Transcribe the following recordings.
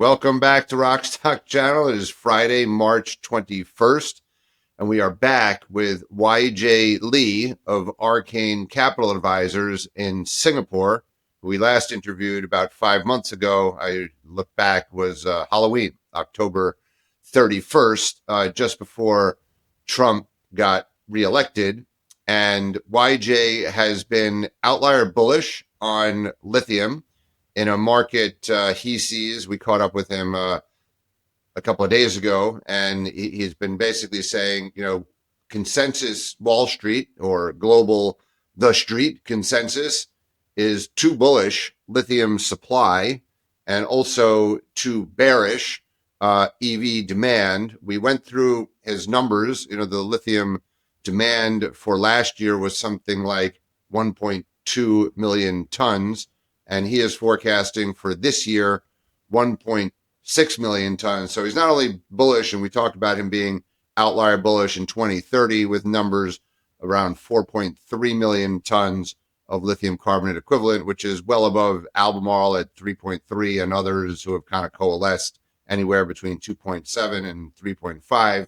Welcome back to Rockstock Channel. It is Friday, March 21st, and we are back with YJ Lee of Arcane Capital Advisors in Singapore, who we last interviewed about 5 months ago. I look back, was Halloween, October 31st, just before Trump got reelected. And YJ has been outlier bullish on lithium in a market he sees. We caught up with him a couple of days ago, and he's been basically saying, consensus Wall Street or global the street consensus is too bullish lithium supply and also too bearish EV demand. We went through his numbers. The lithium demand for last year was something like 1.2 million tons. And he is forecasting for this year 1.6 million tons. So he's not only bullish, and we talked about him being outlier bullish in 2030 with numbers around 4.3 million tons of lithium carbonate equivalent, which is well above Albemarle at 3.3 and others who have kind of coalesced anywhere between 2.7 and 3.5.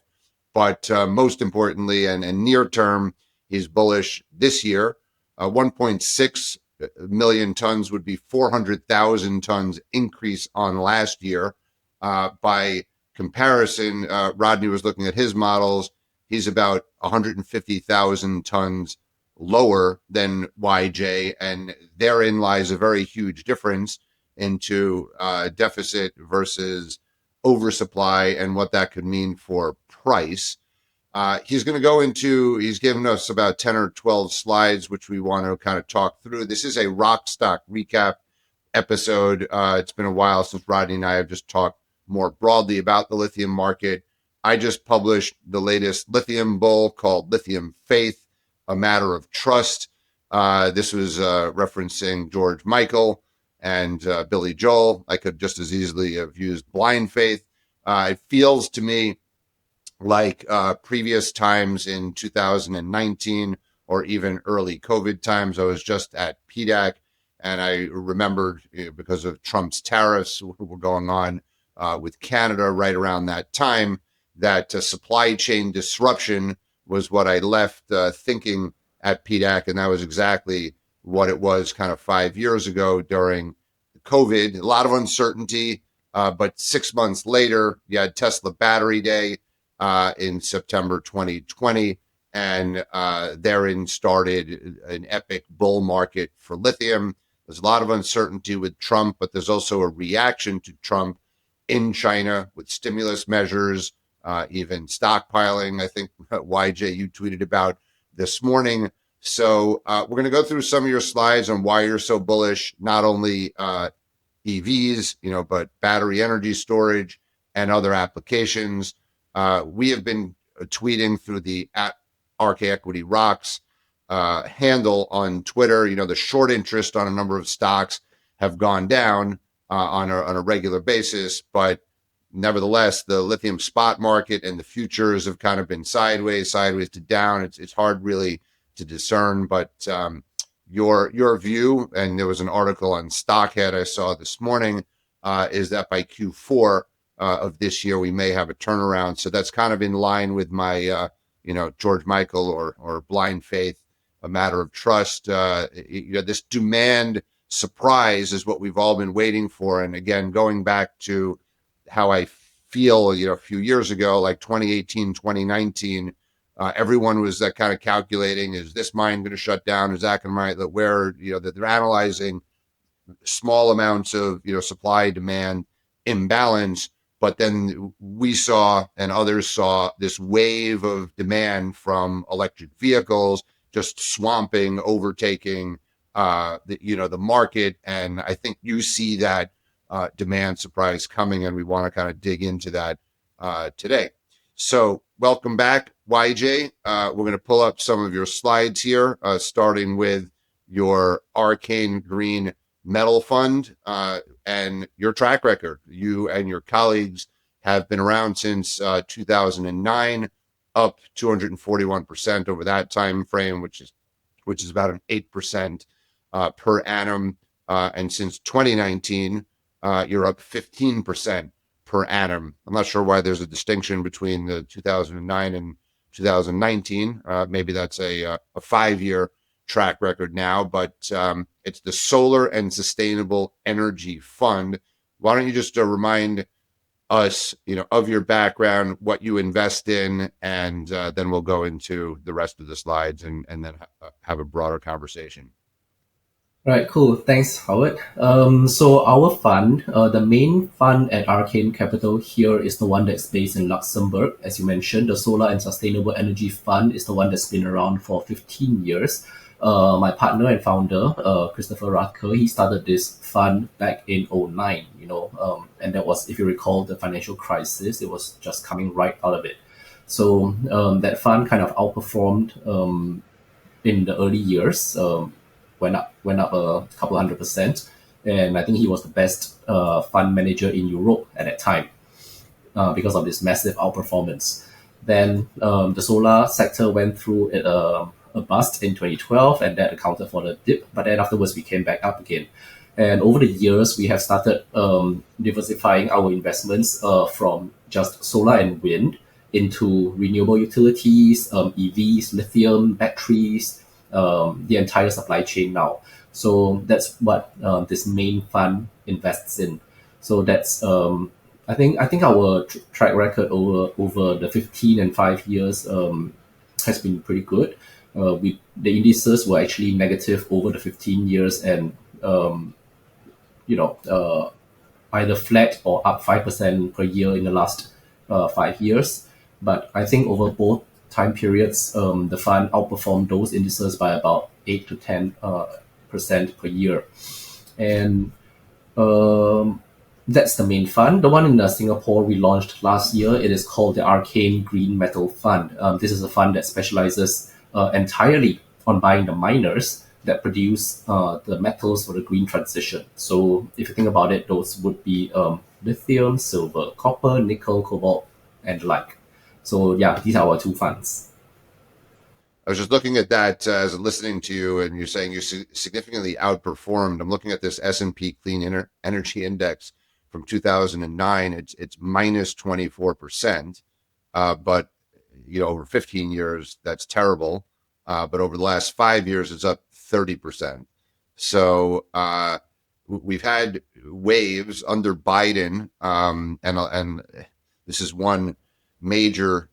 But most importantly, and near term, he's bullish this year. 1.6 million tons would be 400,000 tons increase on last year. By comparison, Rodney was looking at his models. He's about 150,000 tons lower than YJ, and therein lies a very huge difference into deficit versus oversupply and what that could mean for price. He's given us about 10 or 12 slides, which we want to kind of talk through. This is a Rockstock recap episode. It's been a while since Rodney and I have just talked more broadly about the lithium market. I just published the latest lithium bull called Lithium Faith, A Matter of Trust. This was referencing George Michael and Billy Joel. I could just as easily have used Blind Faith. It feels to me like previous times in 2019 or even early COVID times. I was just at PDAC, and I remembered, because of Trump's tariffs were going on with Canada right around that time, that supply chain disruption was what I left thinking at PDAC, and that was exactly what it was kind of 5 years ago during COVID. A lot of uncertainty, but 6 months later, you had Tesla Battery Day in September 2020, and therein started an epic bull market for lithium. There's a lot of uncertainty with Trump, but there's also a reaction to Trump in China with stimulus measures, even stockpiling. I think YJ, you tweeted about this morning. So we're going to go through some of your slides on why you're so bullish, not only EVs, but battery energy storage and other applications. We have been tweeting through the @Arc Equity Rocks handle on Twitter. The short interest on a number of stocks have gone down on a regular basis, but nevertheless, the lithium spot market and the futures have kind of been sideways to down. It's hard really to discern, but your view, and there was an article on Stockhead I saw this morning, is that by Q4 of this year, we may have a turnaround. So that's kind of in line with my, George Michael or Blind Faith, A Matter of Trust. This demand surprise is what we've all been waiting for. And again, going back to how I feel, a few years ago, like 2018, 2019, everyone was that kind of calculating, is this mine going to shut down? Is that going to where, that they're analyzing small amounts of, supply demand imbalance. But then we saw, and others saw, this wave of demand from electric vehicles just swamping, overtaking the market. And I think you see that demand surprise coming, and we want to kind of dig into that today. So welcome back, YJ. We're going to pull up some of your slides here, starting with your Arcane Green Metal Fund and your track record. You and your colleagues have been around since 2009, up 241% over that time frame, which is about an 8% per annum. And since 2019, you're up 15% per annum. I'm not sure why there's a distinction between the 2009 and 2019. Maybe that's a 5-year track record now, but it's the Solar and Sustainable Energy Fund. Why don't you just remind us, of your background, what you invest in, and then we'll go into the rest of the slides and then have a broader conversation. Right, cool. Thanks, Howard. So our fund, the main fund at Arcane Capital here is the one that's based in Luxembourg. As you mentioned, the Solar and Sustainable Energy Fund is the one that's been around for 15 years. My partner and founder, Christopher Rathke, he started this fund back in '09, and that was, if you recall, the financial crisis. It was just coming right out of it. So that fund kind of outperformed in the early years. Went up a couple 100%, and I think he was the best fund manager in Europe at that time because of this massive outperformance. Then the solar sector went through a bust in 2012, and that accounted for the dip. But then afterwards, we came back up again. And over the years, we have started diversifying our investments from just solar and wind into renewable utilities, EVs, lithium, batteries, the entire supply chain now. So that's what this main fund invests in. So that's I think our track record over the 15 and 5 years has been pretty good. The indices were actually negative over the 15 years, and you know either flat or up 5% per year in the last 5 years. But I think over both time periods, the fund outperformed those indices by about 8 to 10% per year. And that's the main fund. The one in Singapore we launched last year, it is called the Arcane Green Metal Fund. This is a fund that specializes entirely on buying the miners that produce the metals for the green transition. So if you think about it, those would be lithium, silver, copper, nickel, cobalt, and the like. So yeah, these are our two funds. I was just looking at that as listening to you, and you're saying you significantly outperformed. I'm looking at this S&P Clean Energy Index from 2009. It's minus 24%, but over 15 years that's terrible. But over the last 5 years, it's up 30%. So we've had waves under Biden, and this is one major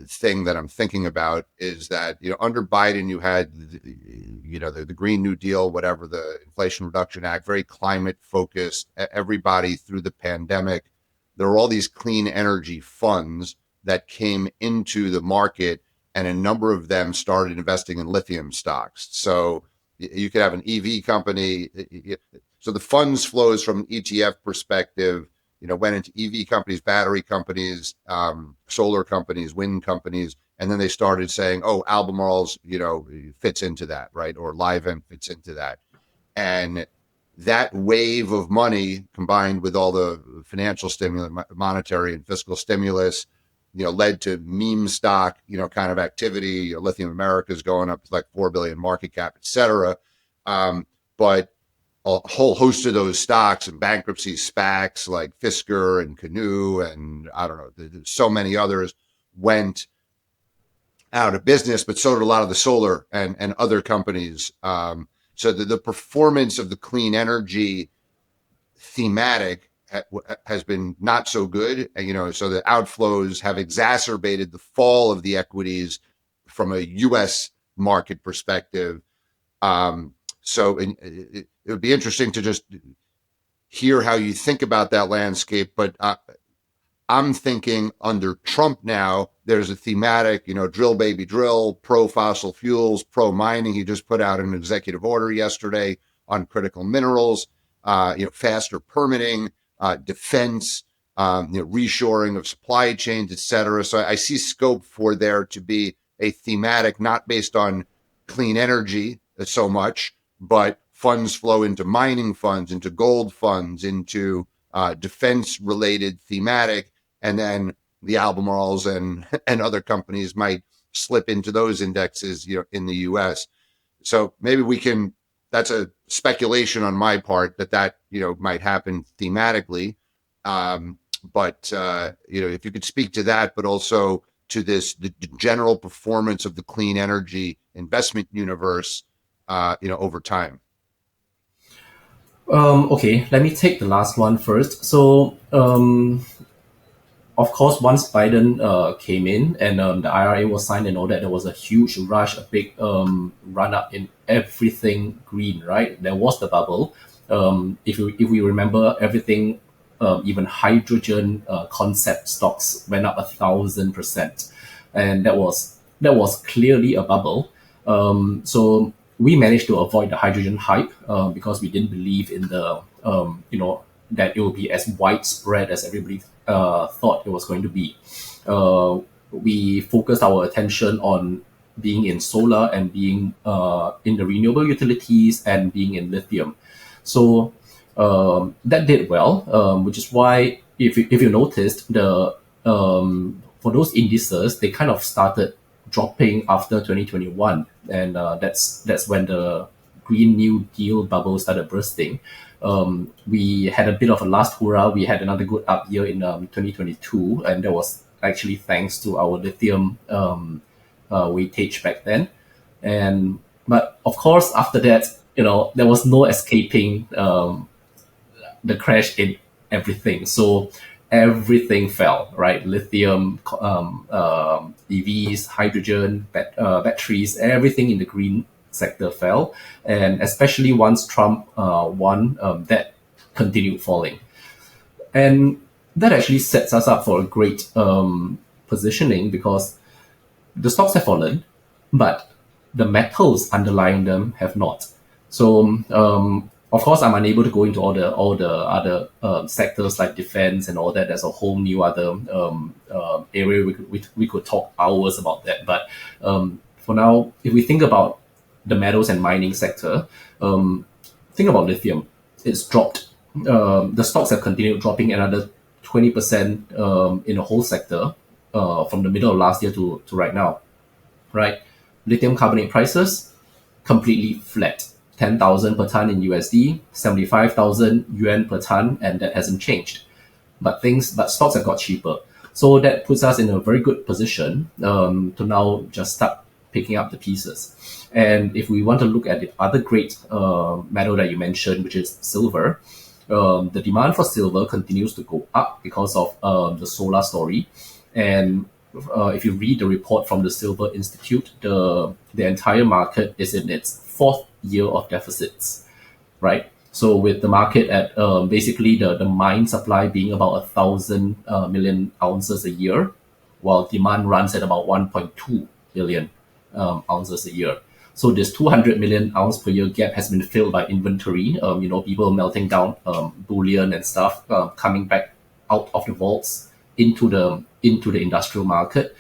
thing that I'm thinking about is that under Biden you had the Green New Deal, whatever, the Inflation Reduction Act, very climate focused. Everybody through the pandemic, there were all these clean energy funds that came into the market, and a number of them started investing in lithium stocks. So you could have an EV company. So the funds flows from an ETF perspective went into EV companies, battery companies, solar companies, wind companies, and then they started saying, "Oh, Albemarle's, fits into that, right?" Or Livent fits into that, and that wave of money combined with all the financial stimulus, monetary and fiscal stimulus, led to meme stock, kind of activity. Lithium America is going up to like 4 billion market cap, et cetera. But a whole host of those stocks and bankruptcies, SPACs like Fisker and Canoe, and I don't know, so many others went out of business, but so did a lot of the solar and other companies. So the performance of the clean energy thematic has been not so good. So the outflows have exacerbated the fall of the equities from a U.S. market perspective. So it would be interesting to just hear how you think about that landscape. But I'm thinking under Trump now, there's a thematic, drill, baby, drill, pro fossil fuels, pro mining. He just put out an executive order yesterday on critical minerals, faster permitting, defense, reshoring of supply chains, et cetera. So I see scope for there to be a thematic, not based on clean energy so much, but funds flow into mining funds, into gold funds, into defense-related thematic, and then the Albemarles and other companies might slip into those indexes, in the U.S. So maybe we can. That's a speculation on my part that might happen thematically. But if you could speak to that, but also to the general performance of the clean energy investment universe, over time. Okay, let me take the last one first. So, of course, once Biden came in and the IRA was signed and all that, there was a huge rush, a big run up in everything green, right? There was the bubble. If we remember, everything, even hydrogen concept stocks went up 1,000%, and that was clearly a bubble. So we managed to avoid the hydrogen hype because we didn't believe in the that it will be as widespread as everybody thought it was going to be. We focused our attention on being in solar and being in the renewable utilities and being in lithium. So that did well, which is why if you noticed for those indices, they kind of started dropping after 2021, and that's when the Green New Deal bubble started bursting. We had a bit of a last hurrah. We had another good up year in 2022, and that was actually thanks to our lithium weightage back then. But of course, after that, there was no escaping the crash in everything. So everything fell, right? Lithium, EVs, hydrogen, batteries, everything in the green sector fell, and especially once Trump won, that continued falling, and that actually sets us up for a great positioning because the stocks have fallen, but the metals underlying them have not. So of course, I'm unable to go into all the other sectors like defense and all that. There's a whole new other area we could talk hours about that. But for now, if we think about the metals and mining sector, think about lithium. It's dropped. The stocks have continued dropping another 20% in the whole sector from the middle of last year to right now, right? Lithium carbonate prices completely flat. 10,000 per ton in USD, 75,000 yuan per ton, and that hasn't changed. But stocks have got cheaper. So that puts us in a very good position to now just start picking up the pieces. And if we want to look at the other great metal that you mentioned, which is silver, the demand for silver continues to go up because of the solar story. And if you read the report from the Silver Institute, the entire market is in its fourth year of deficits, right? So with the market at basically the mine supply being about 1,000 million ounces a year, while demand runs at about 1.2 billion ounces a year. So this 200 million ounce per year gap has been filled by inventory, people melting down bullion and stuff, coming back out of the vaults into the industrial market.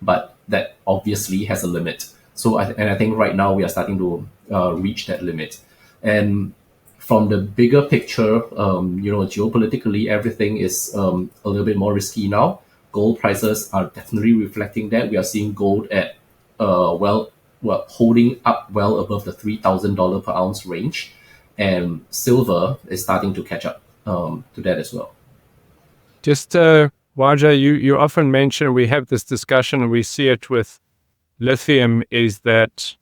But that obviously has a limit. So I think right now we are starting to reach that limit. And from the bigger picture, geopolitically, everything is a little bit more risky now. Gold prices are definitely reflecting that. We are seeing gold at holding up well above the $3,000 per ounce range, and silver is starting to catch up to that as well. Just Waja, you often mention, we have this discussion and we see it with lithium, is that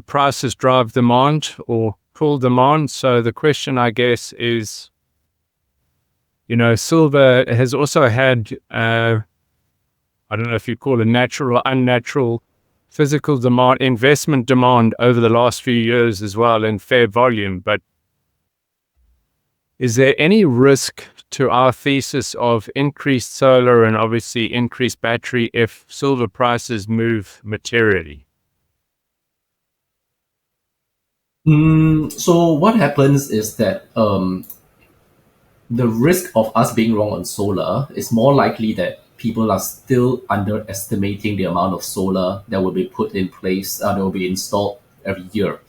prices drive demand or pull demand. So the question, I guess, is silver has also had I don't know if you call it natural or unnatural physical demand, investment demand over the last few years as well in fair volume. But is there any risk to our thesis of increased solar and obviously increased battery if silver prices move materially? So what happens is that the risk of us being wrong on solar is more likely that people are still underestimating the amount of solar that will be put in place, that will be installed every year.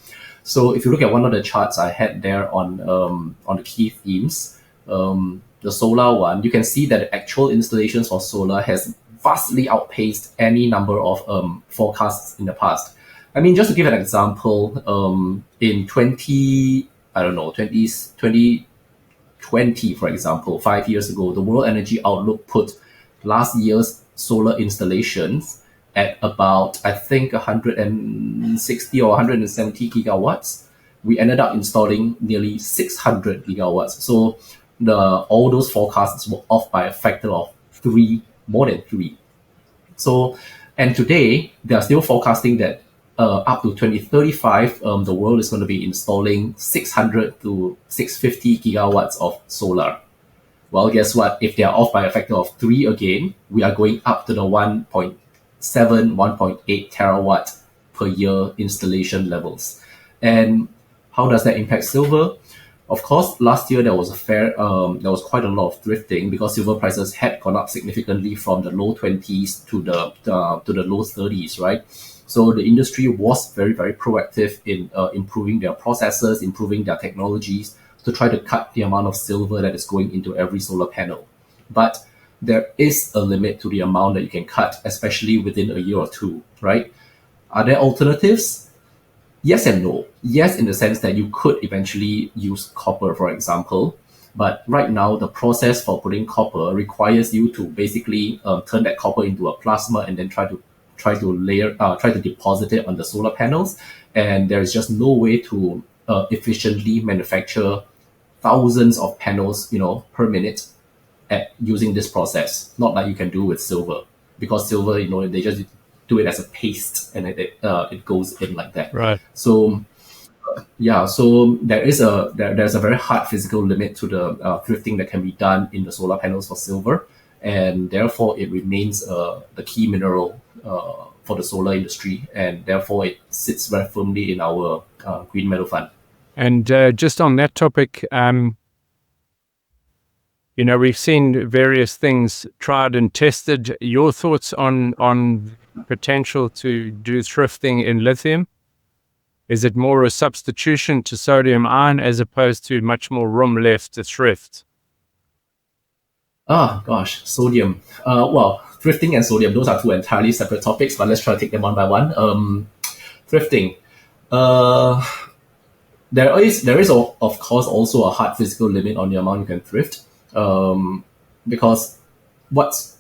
So if you look at one of the charts I had there on the key themes, the solar one, you can see that the actual installations for solar has vastly outpaced any number of forecasts in the past. I mean, just to give an example, in 2020, for example, 5 years ago, the World Energy Outlook put last year's solar installations at about, I think, 160 or 170 gigawatts. We ended up installing nearly 600 gigawatts. So all those forecasts were off by a factor of three, more than three. So, and today they are still forecasting that up to 2035, the world is going to be installing 600 to 650 gigawatts of solar. Well, guess what? If they are off by a factor of three again, we are going up to the 1.7, 1.8 terawatt per year installation levels. And how does that impact silver? Of course, last year there was there was quite a lot of thrifting because silver prices had gone up significantly from the low 20s to the low 30s, right? So the industry was very, very proactive in improving their processes, improving their technologies to try to cut the amount of silver that is going into every solar panel. But there is a limit to the amount that you can cut, especially within a year or two, right? Are there alternatives? Yes and no. Yes, in the sense that you could eventually use copper, for example. But right now, the process for putting copper requires you to basically turn that copper into a plasma and then try to deposit it on the solar panels. And there is just no way to efficiently manufacture thousands of panels, per minute using this process. Not like you can do with silver, because silver, they just do it as a paste and it goes in like that. Right. So so there's a very hard physical limit to the thrifting that can be done in the solar panels for silver, and therefore it remains the key mineral for the solar industry, and therefore it sits very firmly in our green metal fund. And just on that topic, we've seen various things tried and tested. Your thoughts on potential to do thrifting in lithium? Is it more a substitution to sodium ion as opposed to much more room left to thrift? Sodium. Well, thrifting and sodium, those are two entirely separate topics, but let's try to take them one by one. Thrifting. There is of course also a hard physical limit on the amount you can thrift, because what's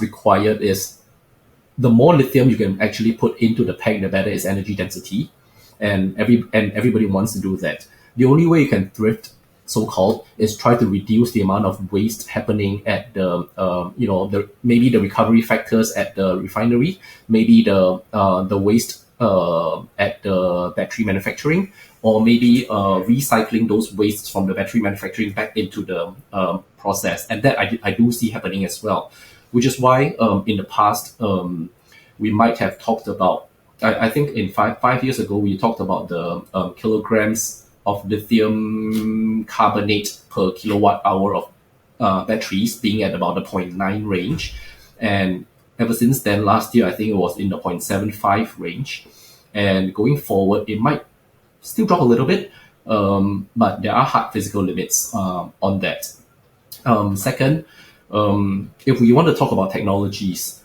required is the more lithium you can actually put into the pack, the better its energy density, and everybody wants to do that. The only way you can thrift, so-called, is try to reduce the amount of waste happening at maybe the recovery factors at the refinery, maybe the waste at the battery manufacturing, or maybe recycling those wastes from the battery manufacturing back into the process. And that I do see happening as well, which is why in the past we might have talked about, I think in five years ago, we talked about the kilograms of lithium carbonate per kilowatt hour of batteries being at about the 0.9 range. And ever since then, last year, I think it was in the 0.75 range. And going forward, it might still drop a little bit, but there are hard physical limits on that. Second, if we want to talk about technologies,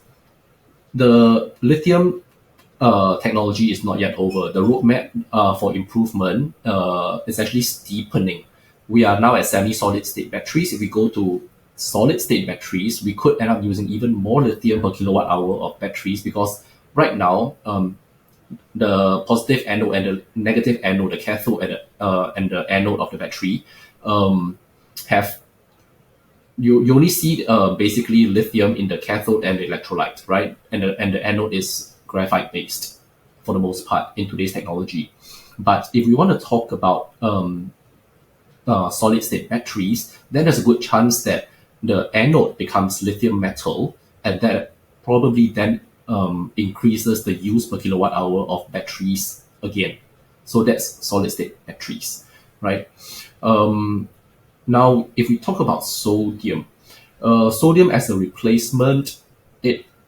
the lithium technology is not yet over. The roadmap for improvement is actually steepening. We are now at semi-solid state batteries. If we go to solid state batteries, we could end up using even more lithium per kilowatt hour of batteries, because right now the positive anode and the negative anode, the cathode and the anode of the battery, have you only see basically lithium in the cathode and the electrolyte, right? And the anode is graphite based for the most part in today's technology. But if we want to talk about solid state batteries, then there's a good chance that the anode becomes lithium metal, and that probably then increases the use per kilowatt hour of batteries again. So that's solid state batteries, right? Now, if we talk about sodium, sodium as a replacement,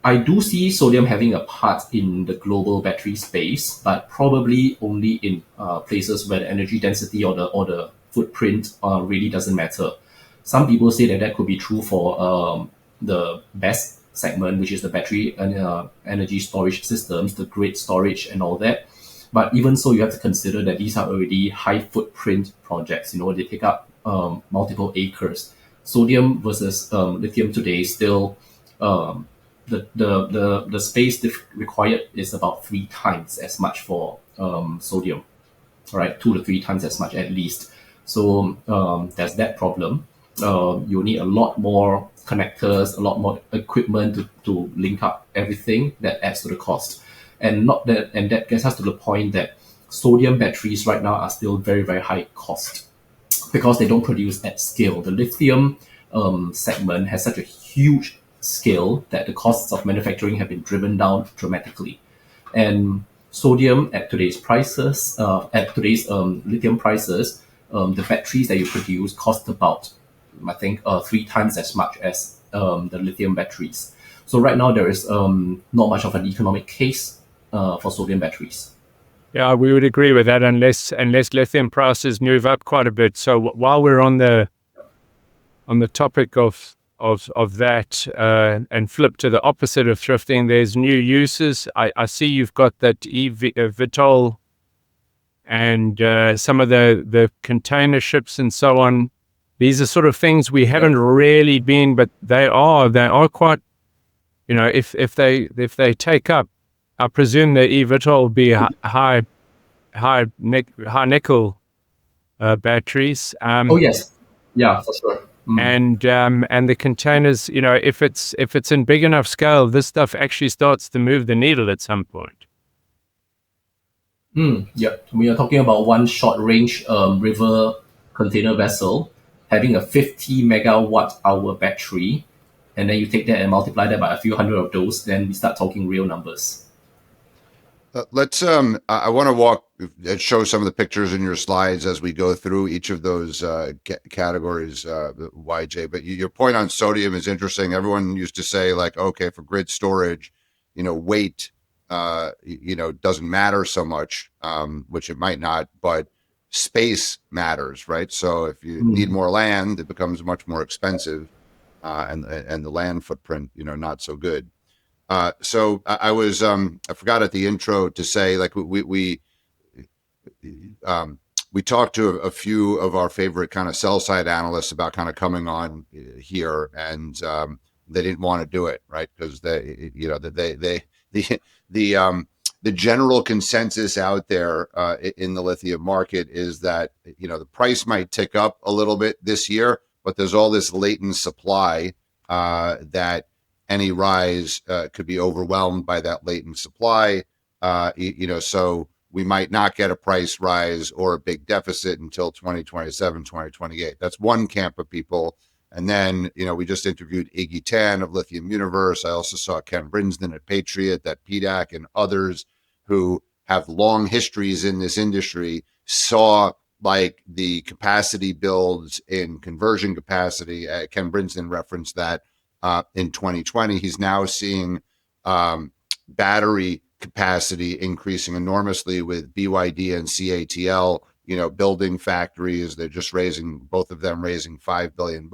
I do see sodium having a part in the global battery space, but probably only in places where the energy density or the footprint really doesn't matter. Some people say that could be true for the BESS segment, which is the battery and energy storage systems, the grid storage and all that. But even so, you have to consider that these are already high footprint projects. They take up multiple acres. Sodium versus lithium today still the space required is about 3 times as much for sodium, right? 2 to 3 times as much at least. So there's that problem. You need a lot more connectors, a lot more equipment to link up everything. That adds to the cost. And that gets us to the point that sodium batteries right now are still very, very high cost because they don't produce at scale. The lithium segment has such a huge scale that the costs of manufacturing have been driven down dramatically. And sodium at today's prices, lithium prices, the batteries that you produce cost about, I think, 3 times as much as the lithium batteries. So right now there is not much of an economic case for sodium batteries. Yeah, we would agree with that unless lithium prices move up quite a bit. So while we're on the topic of that and flip to the opposite of thrifting, there's new uses. I see you've got that eVTOL and some of the container ships and so on. These are sort of things we haven't really been, but they are quite, if they take up, I presume the eVTOL will be high nickel batteries. Oh yes, yeah, for sure. And the containers, if it's in big enough scale, this stuff actually starts to move the needle at some point. Yeah, we are talking about one short range river container vessel having a 50 megawatt hour battery, and then you take that and multiply that by a few hundred of those, then we start talking real numbers. Let's. I want to show some of the pictures in your slides as we go through each of those categories, YJ. But your point on sodium is interesting. Everyone used to say, like, okay, for grid storage, weight, doesn't matter so much, which it might not, but space matters, right? So if you need more land, it becomes much more expensive, and the land footprint, not so good. So I was I forgot at the intro to say, like, we talked to a few of our favorite kind of sell side analysts about kind of coming on here, and they didn't want to do it, right? Because the general consensus out there in the lithium market is that the price might tick up a little bit this year, but there's all this latent supply that any rise could be overwhelmed by that latent supply, so we might not get a price rise or a big deficit until 2027, 2028. That's one camp of people. And then, we just interviewed Iggy Tan of Lithium Universe. I also saw Ken Brinsden at Patriot, that PDAC, and others who have long histories in this industry saw like the capacity builds in conversion capacity. Ken Brinsden referenced that. In 2020, he's now seeing battery capacity increasing enormously with BYD and CATL, building factories. They're just both of them raising $5 billion.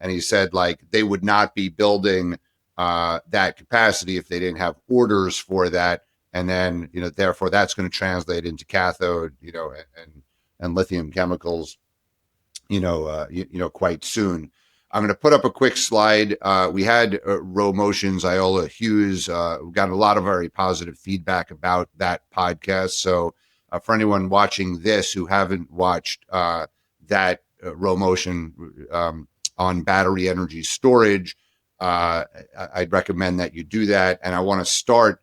And he said, like, they would not be building that capacity if they didn't have orders for that. And then, therefore that's going to translate into cathode, and lithium chemicals, quite soon. I'm going to put up a quick slide. We had Motion's Iola Hughes. We got a lot of very positive feedback about that podcast. So for anyone watching this who haven't watched that Motion on battery energy storage, I'd recommend that you do that. And I want to start,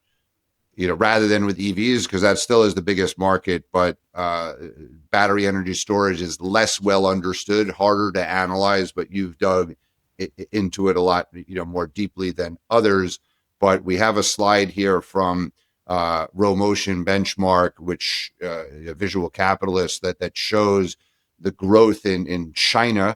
rather than with EVs, because that still is the biggest market, but battery energy storage is less well understood, harder to analyze, but you've dug into it a lot, more deeply than others. But we have a slide here from Motion Benchmark, which a visual capitalist that shows the growth in China,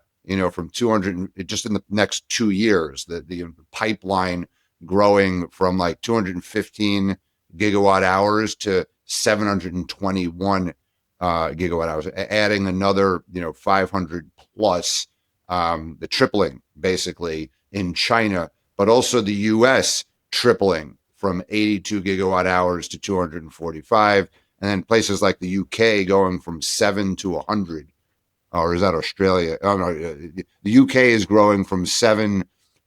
from 200, just in the next 2 years, the pipeline growing from like 215 gigawatt hours to 721 gigawatt hours, adding another 500 plus, the tripling basically in China. but also the U.S. tripling from 82 gigawatt hours to 245, and then places like the UK going from 7 to 100. Or is that Australia? Oh no, the UK is growing from 7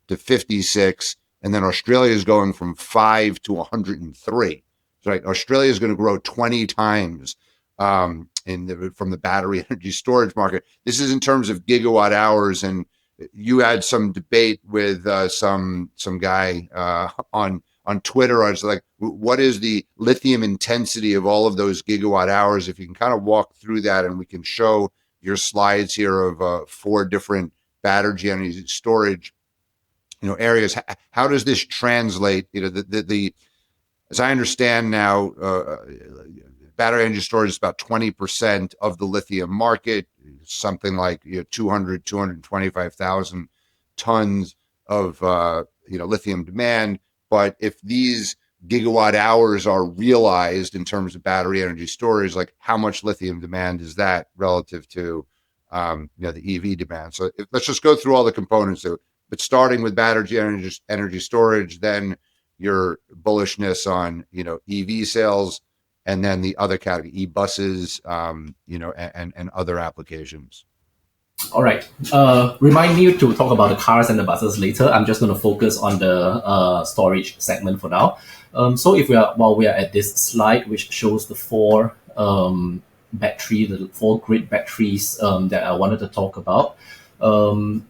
to 56, and then Australia is going from 5 to 103. Right, Australia is going to grow 20 times from the battery energy storage market. This is in terms of gigawatt hours, and you had some debate with some guy on Twitter. I was like, what is the lithium intensity of all of those gigawatt hours? If you can kind of walk through that, and we can show your slides here of 4 different battery energy storage, areas. How does this translate? The as I understand now, battery energy storage is about 20% of the lithium market, something like 225,000 tons of lithium demand. But if these gigawatt hours are realized in terms of battery energy storage, like how much lithium demand is that relative to the EV demand? So let's just go through all the components. But starting with battery energy storage, then your bullishness on EV sales, and then the other category, e-buses, and other applications. All right. Remind me to talk about the cars and the buses later. I'm just going to focus on the storage segment for now. So while we are at this slide, which shows the 4 grid batteries that I wanted to talk about,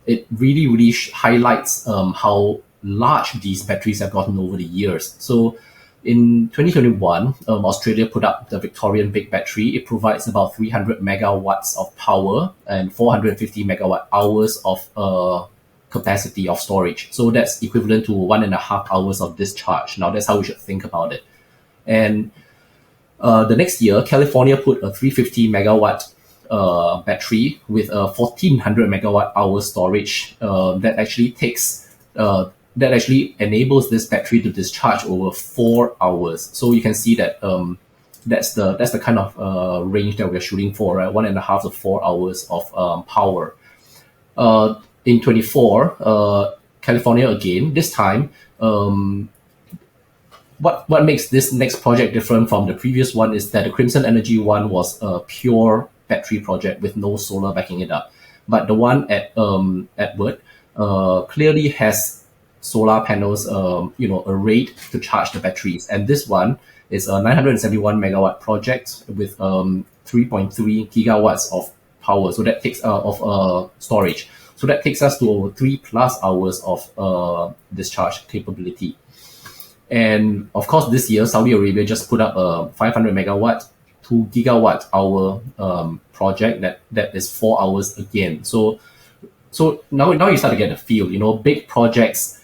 it really highlights how large these batteries have gotten over the years. So in 2021, Australia put up the Victorian Big Battery. It provides about 300 megawatts of power and 450 megawatt hours of capacity of storage. So that's equivalent to 1.5 hours of discharge. Now that's how we should think about it. And the next year, California put a 350 megawatt battery with a 1400 megawatt hour storage that actually enables this battery to discharge over 4 hours. So you can see that that's the kind of range that we're shooting for, right? 1.5 to 4 hours of power. In 24, California again, this time, what makes this next project different from the previous one is that the Crimson Energy one was a pure battery project with no solar backing it up. But the one at Edward clearly has solar panels, arrayed to charge the batteries. And this one is a 971 megawatt project with 3.3 gigawatts of power. So that takes of storage. So that takes us to over 3+ hours of discharge capability. And of course, this year, Saudi Arabia just put up a 500 megawatt, 2 gigawatt hour project that is 4 hours again. So now you start to get a feel, big projects,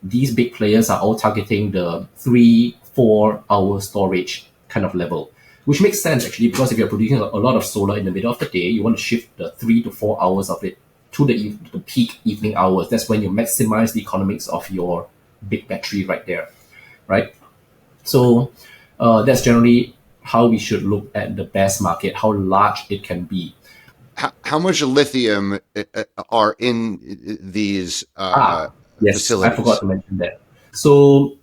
these big players are all targeting the 3-4 hour storage kind of level, which makes sense actually, because if you're producing a lot of solar in the middle of the day, you want to shift the 3 to 4 hours of it to the peak evening hours. That's when you maximize the economics of your big battery right there, right? So that's generally how we should look at the BESS market, how large it can be. How much lithium are in these yes, facilities? I forgot to mention that. So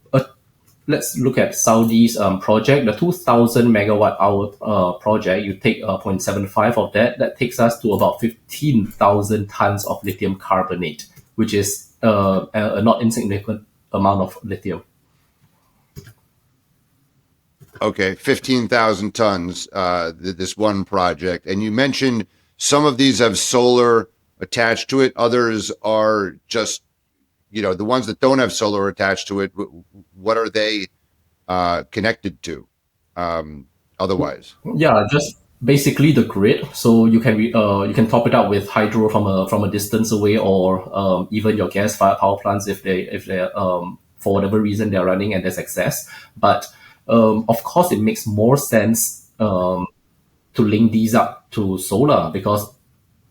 let's look at Saudi's project, the 2,000 megawatt hour project. You take 0.75 of that takes us to about 15,000 tons of lithium carbonate, which is a not insignificant amount of lithium. Okay, 15,000 tons, this one project. And you mentioned some of these have solar attached to it. Others are just, the ones that don't have solar attached to it, what are they connected to otherwise? Yeah, just basically the grid. So you can top it up with hydro from a distance away, or even your gas-fired power plants if they for whatever reason they're running and there's excess. But of course, it makes more sense to link these up to solar, because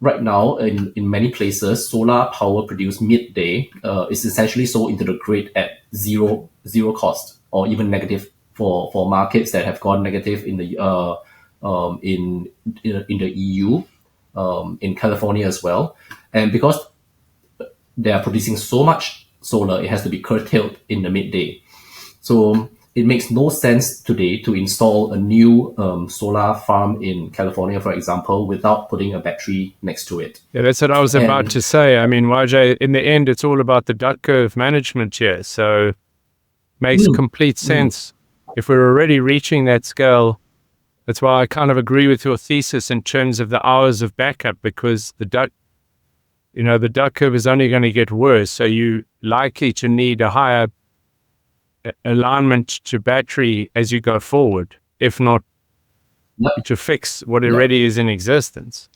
right now in many places, solar power produced midday is essentially sold into the grid at zero cost, or even negative for markets that have gone negative in the in the EU, in California as well. And because they are producing so much solar, it has to be curtailed in the midday. So it makes no sense today to install a new solar farm in California, for example, without putting a battery next to it. Yeah, that's what I was about And to say. I mean, YJ, in the end, it's all about the duck curve management here. So makes complete sense. If we're already reaching that scale, that's why I kind of agree with your thesis in terms of the hours of backup, because the duck curve is only going to get worse. So you're likely to need a higher alignment to battery as you go forward, if not to fix what already is in existence.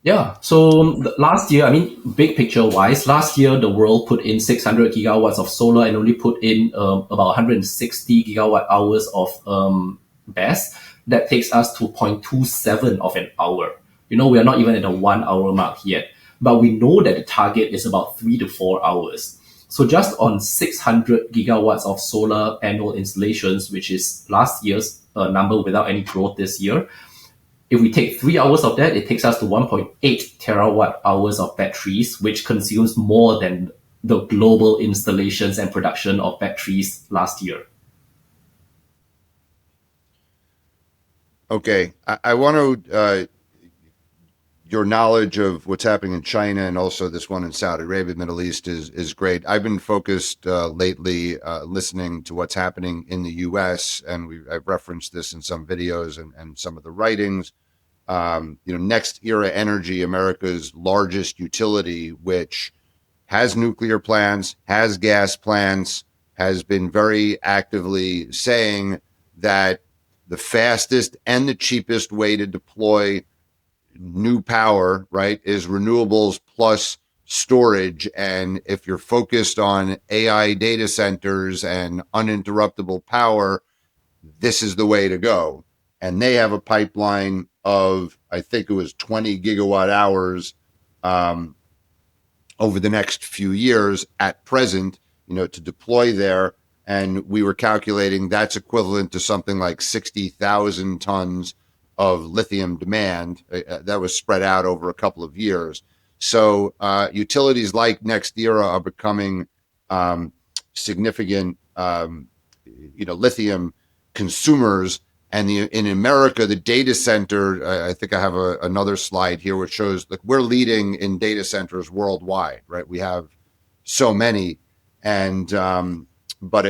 Yeah. So last year, I mean, big picture wise, last year the world put in 600 gigawatts of solar and only put in about 160 gigawatt hours of BESS. That takes us to 0.27 of an hour. We are not even at the 1 hour mark yet, but we know that the target is about 3 to 4 hours. So just on 600 gigawatts of solar annual installations, which is last year's number without any growth this year, if we take 3 hours of that, it takes us to 1.8 terawatt hours of batteries, which consumes more than the global installations and production of batteries last year. Okay, I want to, your knowledge of what's happening in China and also this one in Saudi Arabia, Middle East is great. I've been focused lately listening to what's happening in the U.S., and I've referenced this in some videos and some of the writings. Next Era Energy, America's largest utility, which has nuclear plants, has gas plants, has been very actively saying that the fastest and the cheapest way to deploy new power, right, is renewables plus storage. And if you're focused on AI data centers and uninterruptible power, this is the way to go. And they have a pipeline of, I think it was 20 gigawatt hours over the next few years at present, to deploy there. And we were calculating that's equivalent to something like 60,000 tons of lithium demand. That was spread out over a couple of years. So utilities like Next Era are becoming significant, lithium consumers. And in America, the data center, I think I have another slide here which shows like we're leading in data centers worldwide, right? We have so many, and but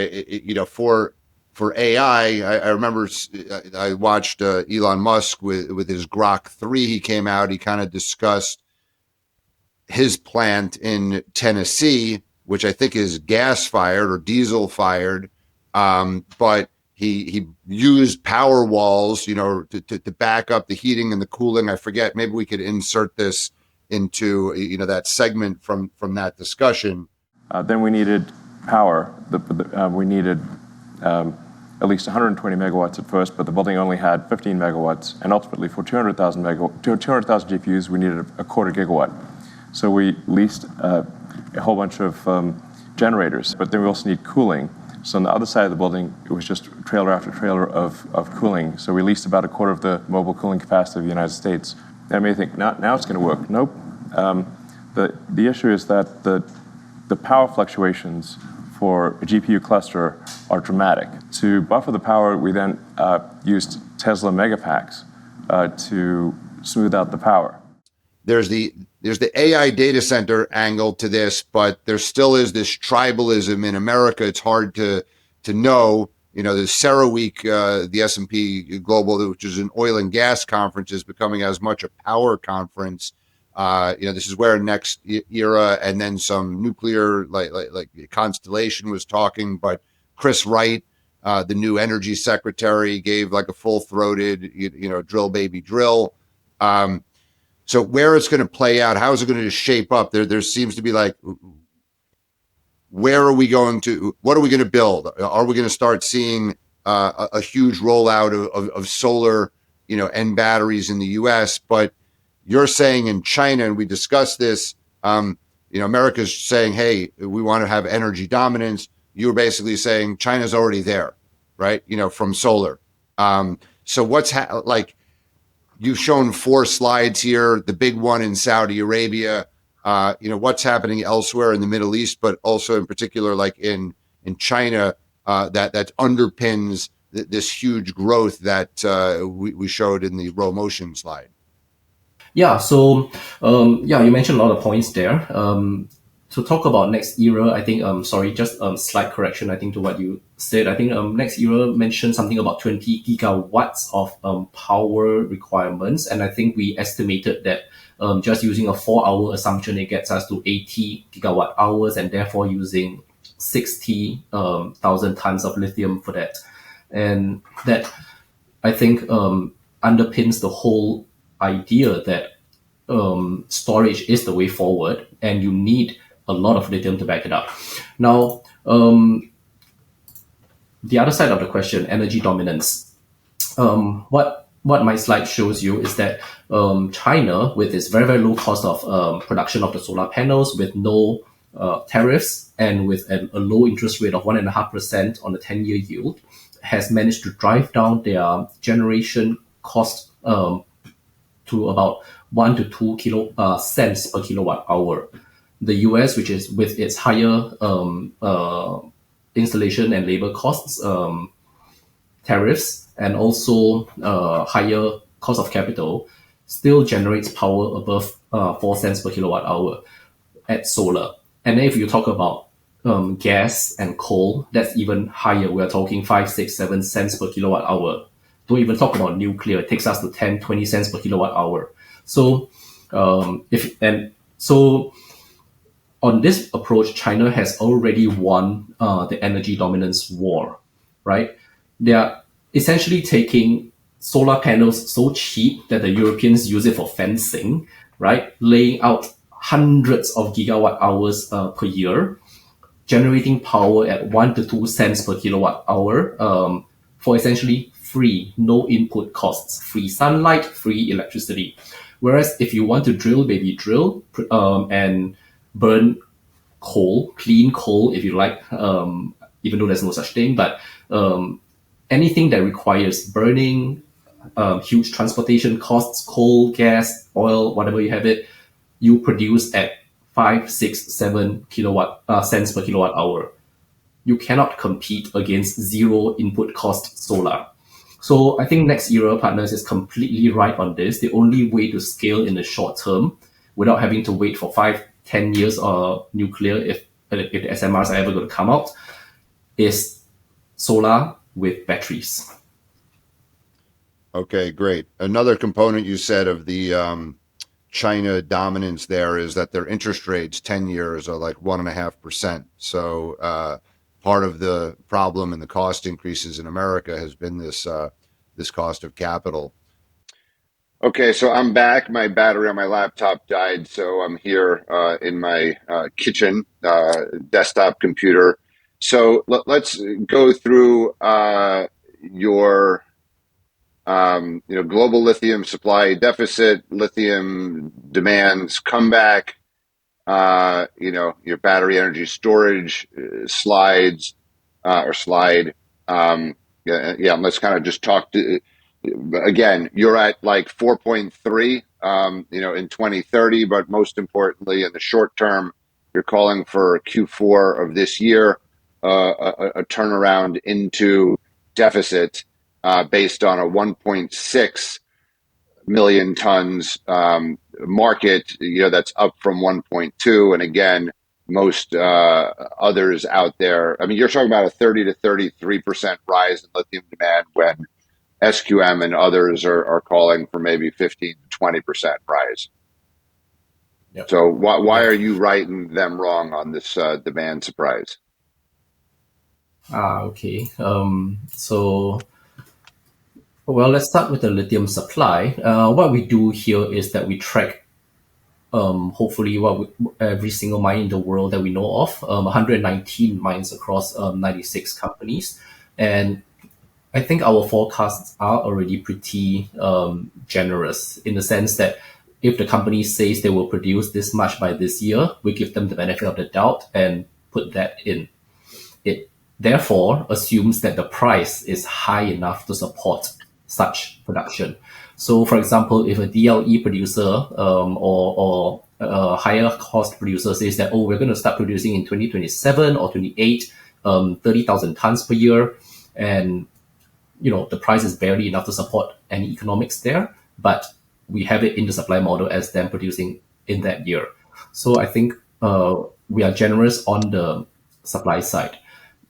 for AI, I remember I watched Elon Musk with his Grok 3. He came out. He kind of discussed his plant in Tennessee, which I think is gas fired or diesel fired, but he used power walls, to back up the heating and the cooling. I forget. Maybe we could insert this into that segment from that discussion. Then we needed power. We needed at least 120 megawatts at first, but the building only had 15 megawatts, and ultimately for 200,000 GPUs, we needed a quarter gigawatt. So we leased a whole bunch of generators, but then we also need cooling. So on the other side of the building, it was just trailer after trailer of cooling. So we leased about a quarter of the mobile cooling capacity of the United States. And I may think, now it's going to work. Nope. The issue is that the power fluctuations for a GPU cluster are dramatic. To buffer the power, we then used Tesla megapacks to smooth out the power. There's the AI data center angle to this, but there still is this tribalism in America. It's hard to know. The CERAWeek, the S&P Global, which is an oil and gas conference, is becoming as much a power conference. This is where Next Era and then some nuclear, like Constellation was talking, but Chris Wright, the new energy secretary, gave like a full-throated, drill baby drill. So where it's going to play out, how is it going to shape up? There seems to be like, what are we going to build? Are we going to start seeing a huge rollout of solar, and batteries in the U.S.? But you're saying in China, and we discussed this, America's saying, hey, we want to have energy dominance. You're basically saying China's already there, right? From solar. So what's you've shown 4 slides here, the big one in Saudi Arabia. what's happening elsewhere in the Middle East, but also in particular, like in China, that underpins this huge growth that we showed in the row motion slide. Yeah, so you mentioned a lot of points there. To talk about next era, I think sorry, just slight correction. I think to what you said. I think next era mentioned something about 20 gigawatts of power requirements, and I think we estimated that just using a 4-hour assumption, it gets us to 80 gigawatt hours, and therefore using 60,000 tons of lithium for that, and that I think underpins the whole idea that storage is the way forward, and you need a lot of lithium to back it up. Now, the other side of the question, energy dominance. What my slide shows you is that China, with its very, very low cost of production of the solar panels, with no tariffs, and with a low interest rate of 1.5% on the 10-year yield, has managed to drive down their generation cost to about 1 to 2 cents per kilowatt hour. The US, which is with its higher installation and labor costs, tariffs, and also higher cost of capital, still generates power above 4 cents per kilowatt hour at solar. And then if you talk about gas and coal, that's even higher. We're talking 5, 6, 7 cents per kilowatt hour. Don't even talk about nuclear. It takes us to 10, 20 cents per kilowatt hour. So on this approach, China has already won the energy dominance war, right? They are essentially taking solar panels so cheap that the Europeans use it for fencing, right? Laying out hundreds of gigawatt hours per year, generating power at 1 to 2 cents per kilowatt hour for essentially free, no input costs, free sunlight, free electricity. Whereas if you want to drill, maybe drill and burn coal, clean coal, if you like, even though there's no such thing, but anything that requires burning, huge transportation costs, coal, gas, oil, whatever you have it, you produce at 5, 6, 7 cents per kilowatt hour. You cannot compete against zero input cost solar. So I think Next Era Partners is completely right on this. The only way to scale in the short term without having to wait for 5, 10 years or nuclear if the SMRs are ever going to come out is solar with batteries. Okay, great. Another component you said of the China dominance there is that their interest rates 10 years are like 1.5%. So part of the problem and the cost increases in America has been this cost of capital. Okay, so I'm back. My battery on my laptop died, so I'm here in my kitchen desktop computer. So let's go through your global lithium supply deficit, lithium demands comeback, your battery energy storage slides or slide. Let's kind of just talk to, again, you're at like 4.3, in 2030, but most importantly, in the short term, you're calling for Q4 of this year, a turnaround into deficit based on a 1.6 million tons market, that's up from 1.2. And again, most others out there, I mean, you're talking about a 30 to 33% rise in lithium demand when SQM and others are calling for maybe 15 to 20% rise. Yep. So why are you right and them wrong on this demand surprise? Okay. Well, let's start with the lithium supply. What we do here is that we track, hopefully, every single mine in the world that we know of, 119 mines across 96 companies. And I think our forecasts are already pretty generous in the sense that if the company says they will produce this much by this year, we give them the benefit of the doubt and put that in. It therefore assumes that the price is high enough to support such production. So, for example, if a DLE producer or higher cost producers says that, oh, we're going to start producing in 2027 or 28, 30,000 tons per year. And, the price is barely enough to support any economics there, but we have it in the supply model as them producing in that year. So I think we are generous on the supply side.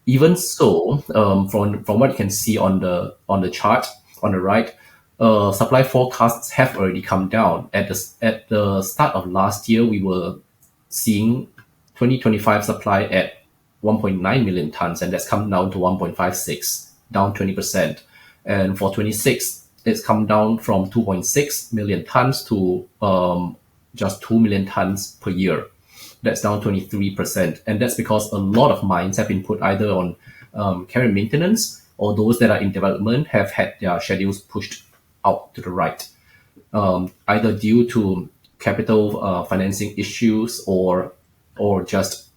Even so, from what you can see on the chart on the right, supply forecasts have already come down. At the start of last year, we were seeing 2025 supply at 1.9 million tons, and that's come down to 1.56, down 20%. And for 26, it's come down from 2.6 million tons to just 2 million tons per year. That's down 23%. And that's because a lot of mines have been put either on care and maintenance, or those that are in development have had their schedules pushed out to the right, either due to capital financing issues or just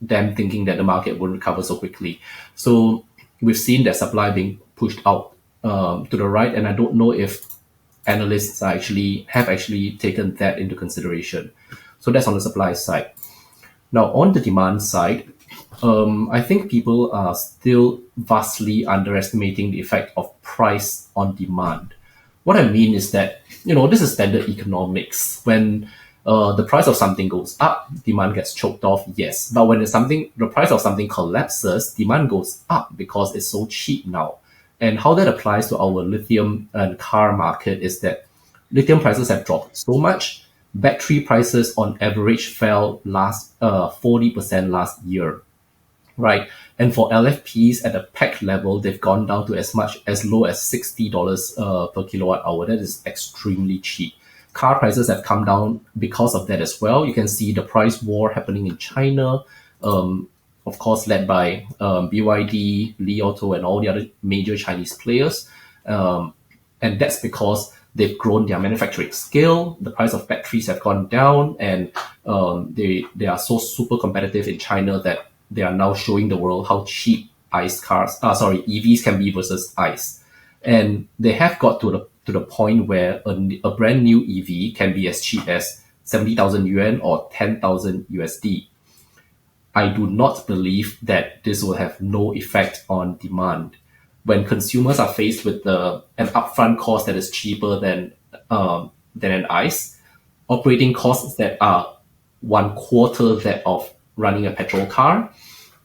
them thinking that the market won't recover so quickly. So we've seen that supply being pushed out to the right, and I don't know if analysts have actually taken that into consideration. So that's on the supply side. Now on the demand side, I think people are still vastly underestimating the effect of price on demand. What I mean is that, this is standard economics. When the price of something goes up, demand gets choked off, yes. But when the price of something collapses, demand goes up because it's so cheap now. And how that applies to our lithium and car market is that lithium prices have dropped so much. Battery prices on average fell 40% last year, right? And for LFPs at the pack level, they've gone down to as low as $60 per kilowatt hour. That is extremely cheap. Car prices have come down because of that as well. You can see the price war happening in China, of course, led by BYD, Li Auto, and all the other major Chinese players. And that's because they've grown their manufacturing scale. The price of batteries have gone down, and they are so super competitive in China that they are now showing the world how cheap EVs can be versus ICE. And they have got to the point where a brand new EV can be as cheap as 70,000 yuan or 10,000 USD. I do not believe that this will have no effect on demand. When consumers are faced with an upfront cost that is cheaper than an ICE, operating costs that are 1/4 that of running a petrol car,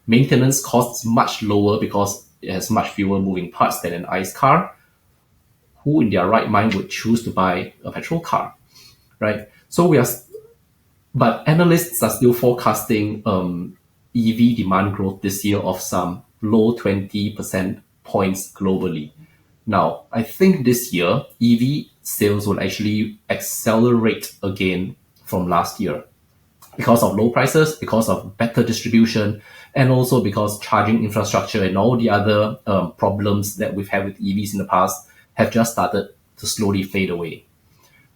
maintenance costs much lower because it has much fewer moving parts than an ICE car. Who in their right mind would choose to buy a petrol car, right? But analysts are still forecasting EV demand growth this year of some low 20% points globally. Now, I think this year, EV sales will actually accelerate again from last year because of low prices, because of better distribution, and also because charging infrastructure and all the other problems that we've had with EVs in the past have just started to slowly fade away.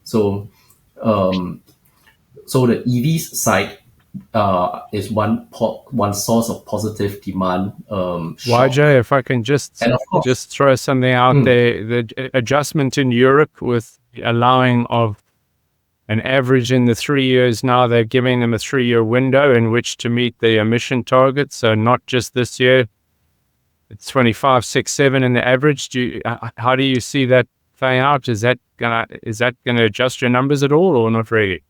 So, so the EVs side is one source of positive demand. YJ, if I can just throw something out there, the adjustment in Europe with allowing of an average in the 3 years now, they're giving them a 3-year window in which to meet the emission targets. So not just this year, it's 25, 6, 7 in the average. How do you see that playing out? Is that gonna adjust your numbers at all, or not really?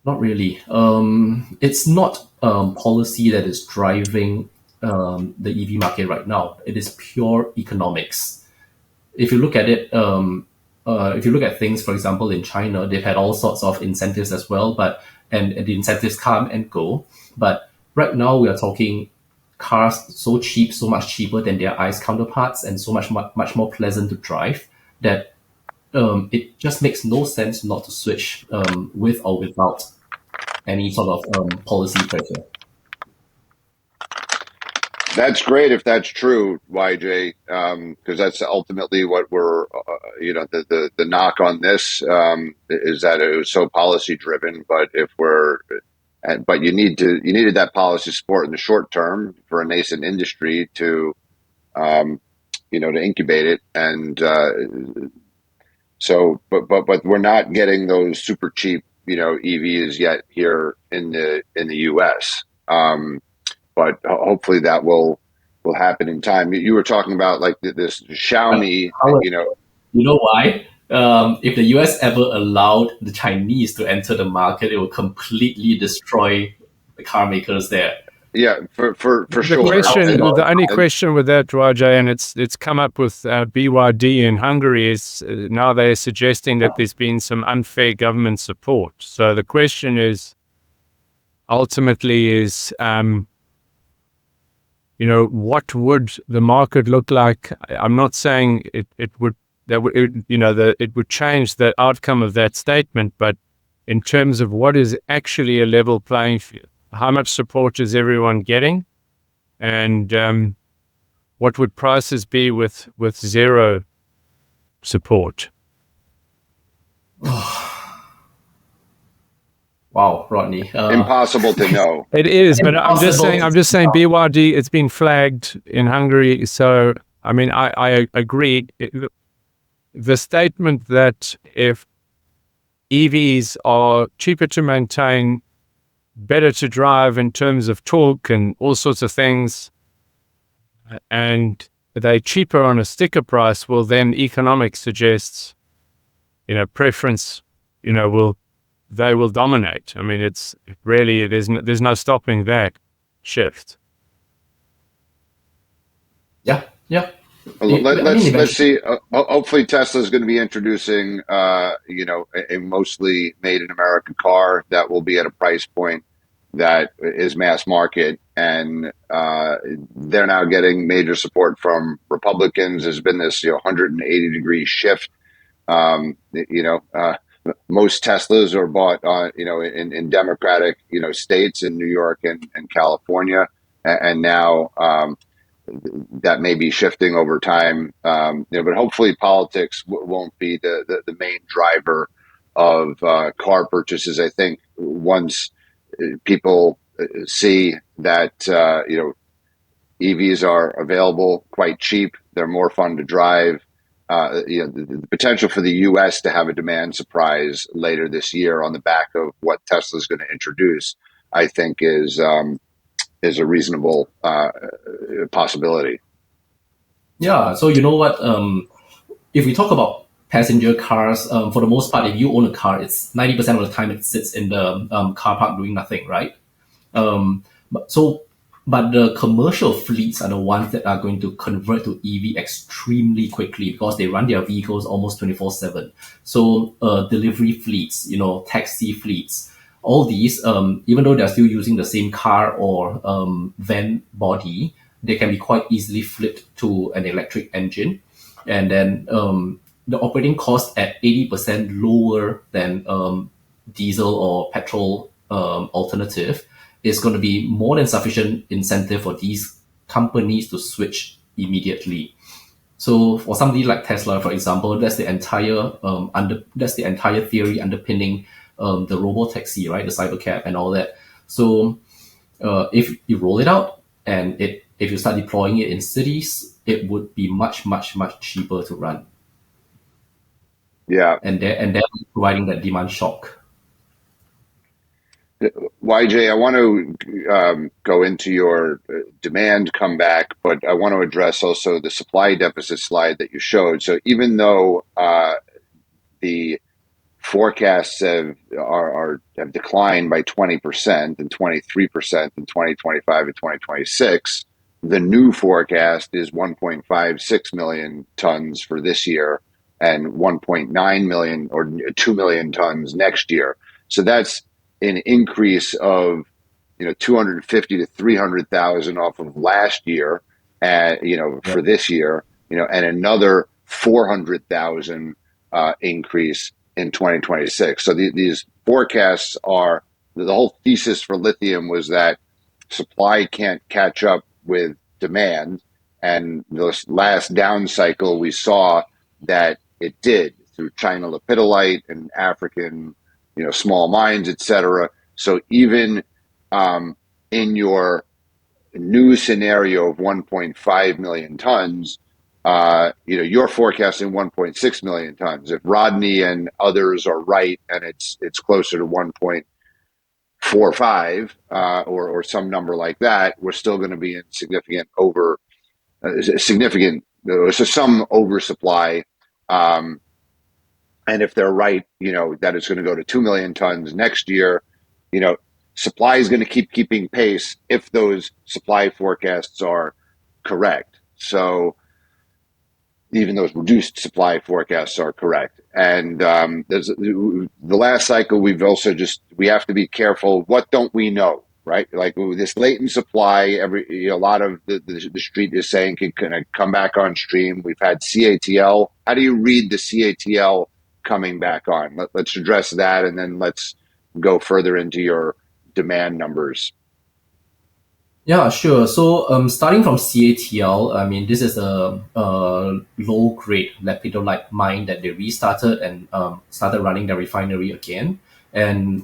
Not really. It's not policy that is driving the EV market right now. It is pure economics. If you look at it, if you look at things, for example, in China, they've had all sorts of incentives as well, and the incentives come and go. But right now, we are talking cars so cheap, so much cheaper than their ICE counterparts, and so much more pleasant to drive that it just makes no sense not to switch with or without any sort of policy pressure. That's great if that's true, YJ, because that's ultimately what we're, the knock on this is that it was so policy driven. But but you needed that policy support in the short term for a nascent industry to incubate it, and So, but we're not getting those super cheap, EVs yet here in the U.S. But hopefully that will happen in time. You were talking about like this But Xiaomi, Howard, you know why? If the US ever allowed the Chinese to enter the market, it will completely destroy the car makers there. yeah, for The sure. question, the only And question with that, Rajay, and it's come up with BYD in Hungary, is now they're suggesting that there's been some unfair government support. So the question is, ultimately, is what would the market look like? I'm not saying it would it would change the outcome of that statement, but in terms of what is actually a level playing field, how much support is everyone getting, and what would prices be with zero support? Wow, Rodney. impossible to know. It is, but I'm just Impossible saying BYD, it's been flagged in Hungary. So, I mean, I agree. The statement that if EVs are cheaper to maintain, better to drive in terms of torque and all sorts of things, and they're cheaper on a sticker price, well, then economics suggests, preference, they will dominate. I mean, it's really, there's no stopping that shift. Yeah. Let's see. Hopefully, Tesla is going to be introducing, a mostly made in America car that will be at a price point that is mass market, and they're now getting major support from Republicans. There's been this 180-degree shift. Most Teslas are bought in Democratic states in New York and California, and now that may be shifting over time. But hopefully politics won't be the main driver of car purchases. I think once people see that EVs are available quite cheap, they're more fun to drive. The potential for the U.S. to have a demand surprise later this year on the back of what Tesla's going to introduce, I think is a reasonable possibility. Yeah, so you know what? If we talk about passenger cars, for the most part, if you own a car, it's 90% of the time it sits in the car park doing nothing, right? But the commercial fleets are the ones that are going to convert to EV extremely quickly because they run their vehicles almost 24/7. So delivery fleets, taxi fleets, all these, even though they're still using the same car or van body, they can be quite easily flipped to an electric engine. And then the operating cost at 80% lower than diesel or petrol alternative is going to be more than sufficient incentive for these companies to switch immediately. So for somebody like Tesla, for example, that's the entire theory underpinning the robo-taxi, right? The cybercab and all that. So if you roll it out and if you start deploying it in cities, it would be much, much, much cheaper to run. Yeah. And they're providing that demand shock. YJ, I want to go into your demand comeback, but I want to address also the supply deficit slide that you showed. So even though the forecasts have declined by 20% and 23% in 2025 and 2026, the new forecast is 1.56 million tons for this year and 1.9 million or 2 million tons next year. So that's an increase of 250 to 300,000 off of last year, and for this year, and another 400,000 increase in 2026. So these forecasts are, the whole thesis for lithium was that supply can't catch up with demand, and this last down cycle we saw that it did through China lepidolite and African small mines, etc. So even in your new scenario of 1.5 million tons, you're forecasting 1.6 million tons. If Rodney and others are right, and it's closer to 1.45 or some number like that, we're still going to be in some oversupply. And if they're right, that it's going to go to 2 million tons next year, supply is going to keeping pace if those supply forecasts are correct. So even those reduced supply forecasts are correct. And there's the last cycle, we have to be careful. What don't we know, right? Like this latent supply, a lot of the street is saying can come back on stream. We've had CATL. How do you read the CATL coming back on? Let's address that, and then let's go further into your demand numbers. Yeah, sure. So starting from CATL, I mean, this is a low-grade lepidolite mine that they restarted and started running the refinery again. And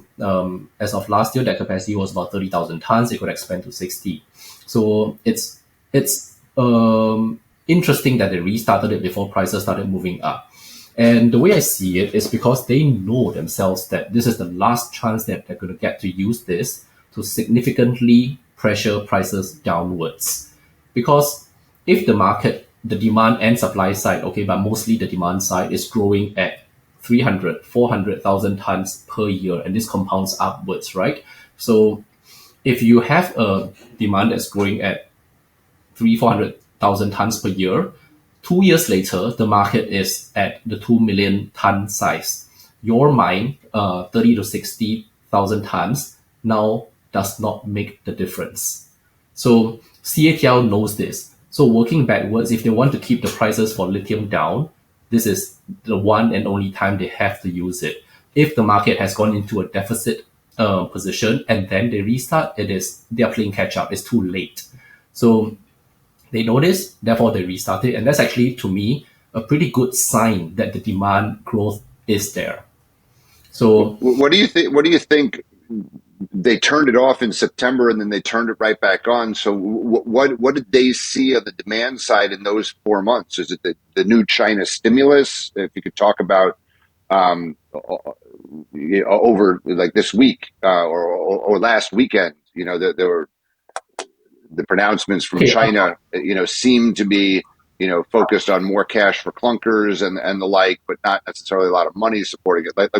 as of last year, their capacity was about 30,000 tons. It could expand to 60. So it's interesting that they restarted it before prices started moving up. And the way I see it is because they know themselves that this is the last chance that they're going to get to use this to significantly pressure prices downwards. Because if the market, the demand and supply side, okay, but mostly the demand side is growing at 300, 400,000 tons per year, and this compounds upwards, right? So if you have a demand that's growing at 400,000 tons per year, 2 years later, the market is at the 2 million ton size. Your mine, 30 to 60,000 tons, now does not make the difference. So CATL knows this. So working backwards, if they want to keep the prices for lithium down, this is the one and only time they have to use it. If the market has gone into a deficit position and then they restart, they are playing catch up. It's too late. So they know this, therefore they restart it. And that's actually, to me, a pretty good sign that the demand growth is there. So what do you think? They turned it off in September and then they turned it right back on. So what did they see on the demand side in those 4 months? Is it the new China stimulus? If you could talk about over like this week or last weekend, there were the pronouncements from China, seemed to be, focused on more cash for clunkers and the like, but not necessarily a lot of money supporting it. Like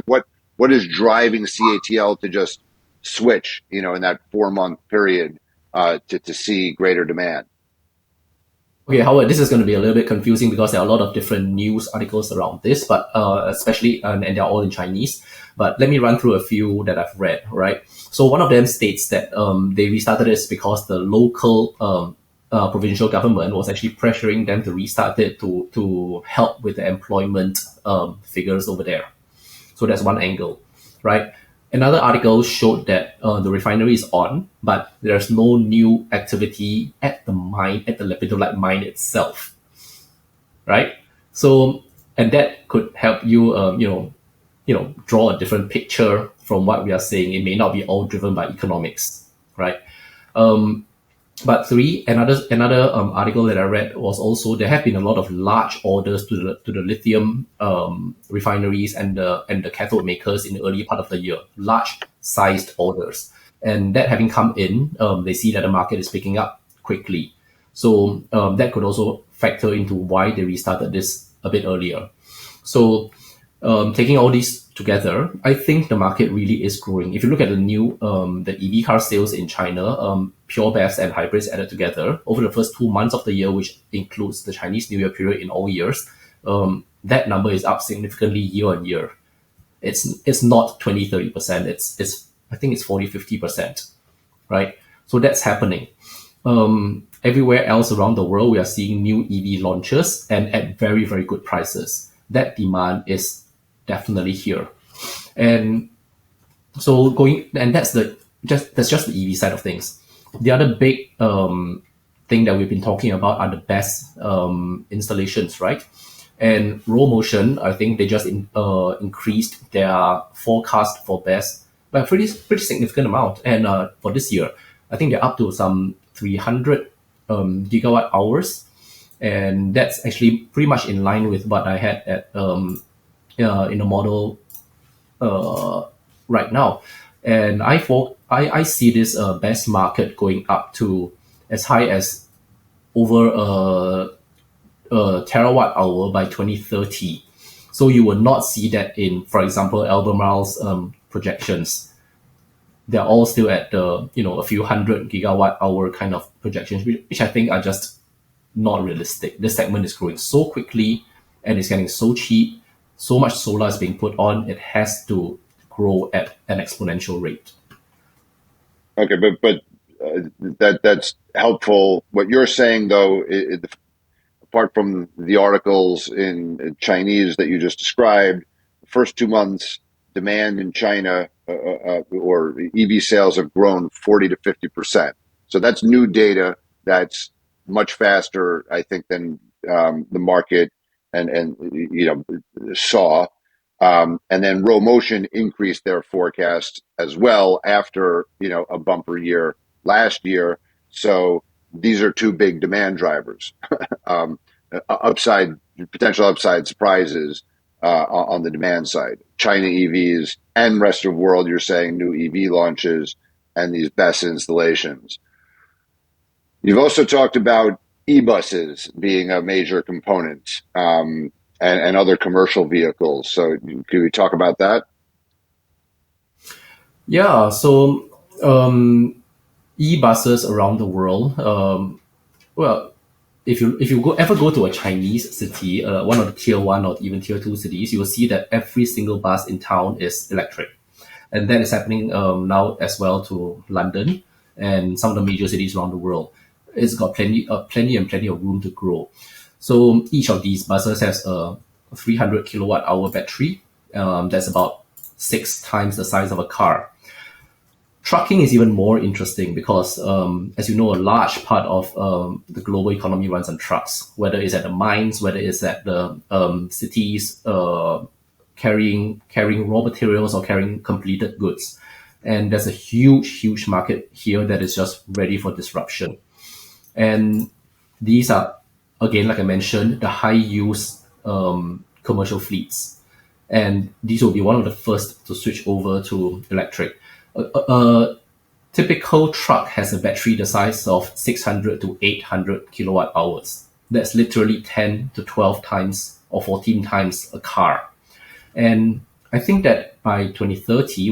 what is driving CATL to just switch, in that 4-month period to see greater demand? Okay, Howard, this is going to be a little bit confusing because there are a lot of different news articles around this, but especially, and they're all in Chinese. But let me run through a few that I've read, right? So one of them states that they restarted this because the local provincial government was actually pressuring them to restart it to help with the employment figures over there. So that's one angle, right? Another article showed that the refinery is on, but there's no new activity at the mine, at the lepidolite mine itself, right? So, and that could help you, draw a different picture from what we are saying. It may not be all driven by economics, right? But another article that I read was also there have been a lot of large orders to the lithium refineries and the cathode makers in the early part of the year, large sized orders, and that having come in, they see that the market is picking up quickly. So that could also factor into why they restarted this a bit earlier. So taking all these together, I think the market really is growing. If you look at the EV car sales in China, pure BESS and hybrids added together over the first 2 months of the year, which includes the Chinese New Year period in all years, that number is up significantly year on year. It's not 20, 30%. It's I think it's 40, 50%, right? So that's happening. Everywhere else around the world, we are seeing new EV launches and at very, very good prices. That demand is definitely here. And so that's just the EV side of things. The other big thing that we've been talking about are the BESS installations, right? And Roll Motion, I think they just increased their forecast for BESS by a pretty significant amount. And for this year, I think they're up to some 300 gigawatt hours. And that's actually pretty much in line with what I had at in the model right now. And I see this BESS market going up to as high as over a terawatt hour by 2030. So you will not see that in, for example, Albemarle's projections. They're all still at the a few hundred gigawatt hour kind of projections, which I think are just not realistic. This segment is growing so quickly and it's getting so cheap. So much solar is being put on, it has to grow at an exponential rate. Okay, but that's helpful. What you're saying, though, apart from the articles in Chinese that you just described, the first 2 months, demand in China or EV sales have grown 40 to 50%. So that's new data. That's much faster, I think, than the market and saw. And then Row Motion increased their forecast as well after a bumper year last year. So these are two big demand drivers. Potential upside surprises on the demand side. China EVs and rest of the world, you're saying new EV launches and these BESS installations. You've also talked about e-buses being a major component and other commercial vehicles. So can we talk about that? Yeah, so e-buses around the world, well, if you ever go to a Chinese city, one of the tier 1 or even tier 2 cities, you will see that every single bus in town is electric. And that is happening now as well to London and some of the major cities around the world. It's got plenty of room to grow. So each of these buses has a 300 kilowatt hour battery. That's about 6 times the size of a car. Trucking is even more interesting because, as you know, a large part of the global economy runs on trucks, whether it's at the mines, whether it's at the cities carrying raw materials or carrying completed goods. And there's a huge market here that is just ready for disruption. And these are, again, like I mentioned, the high-use commercial fleets. And these will be one of the first to switch over to electric. A typical truck has a battery the size of 600 to 800 kilowatt hours. That's literally 10 to 12 times or 14 times a car. And I think that by 2030,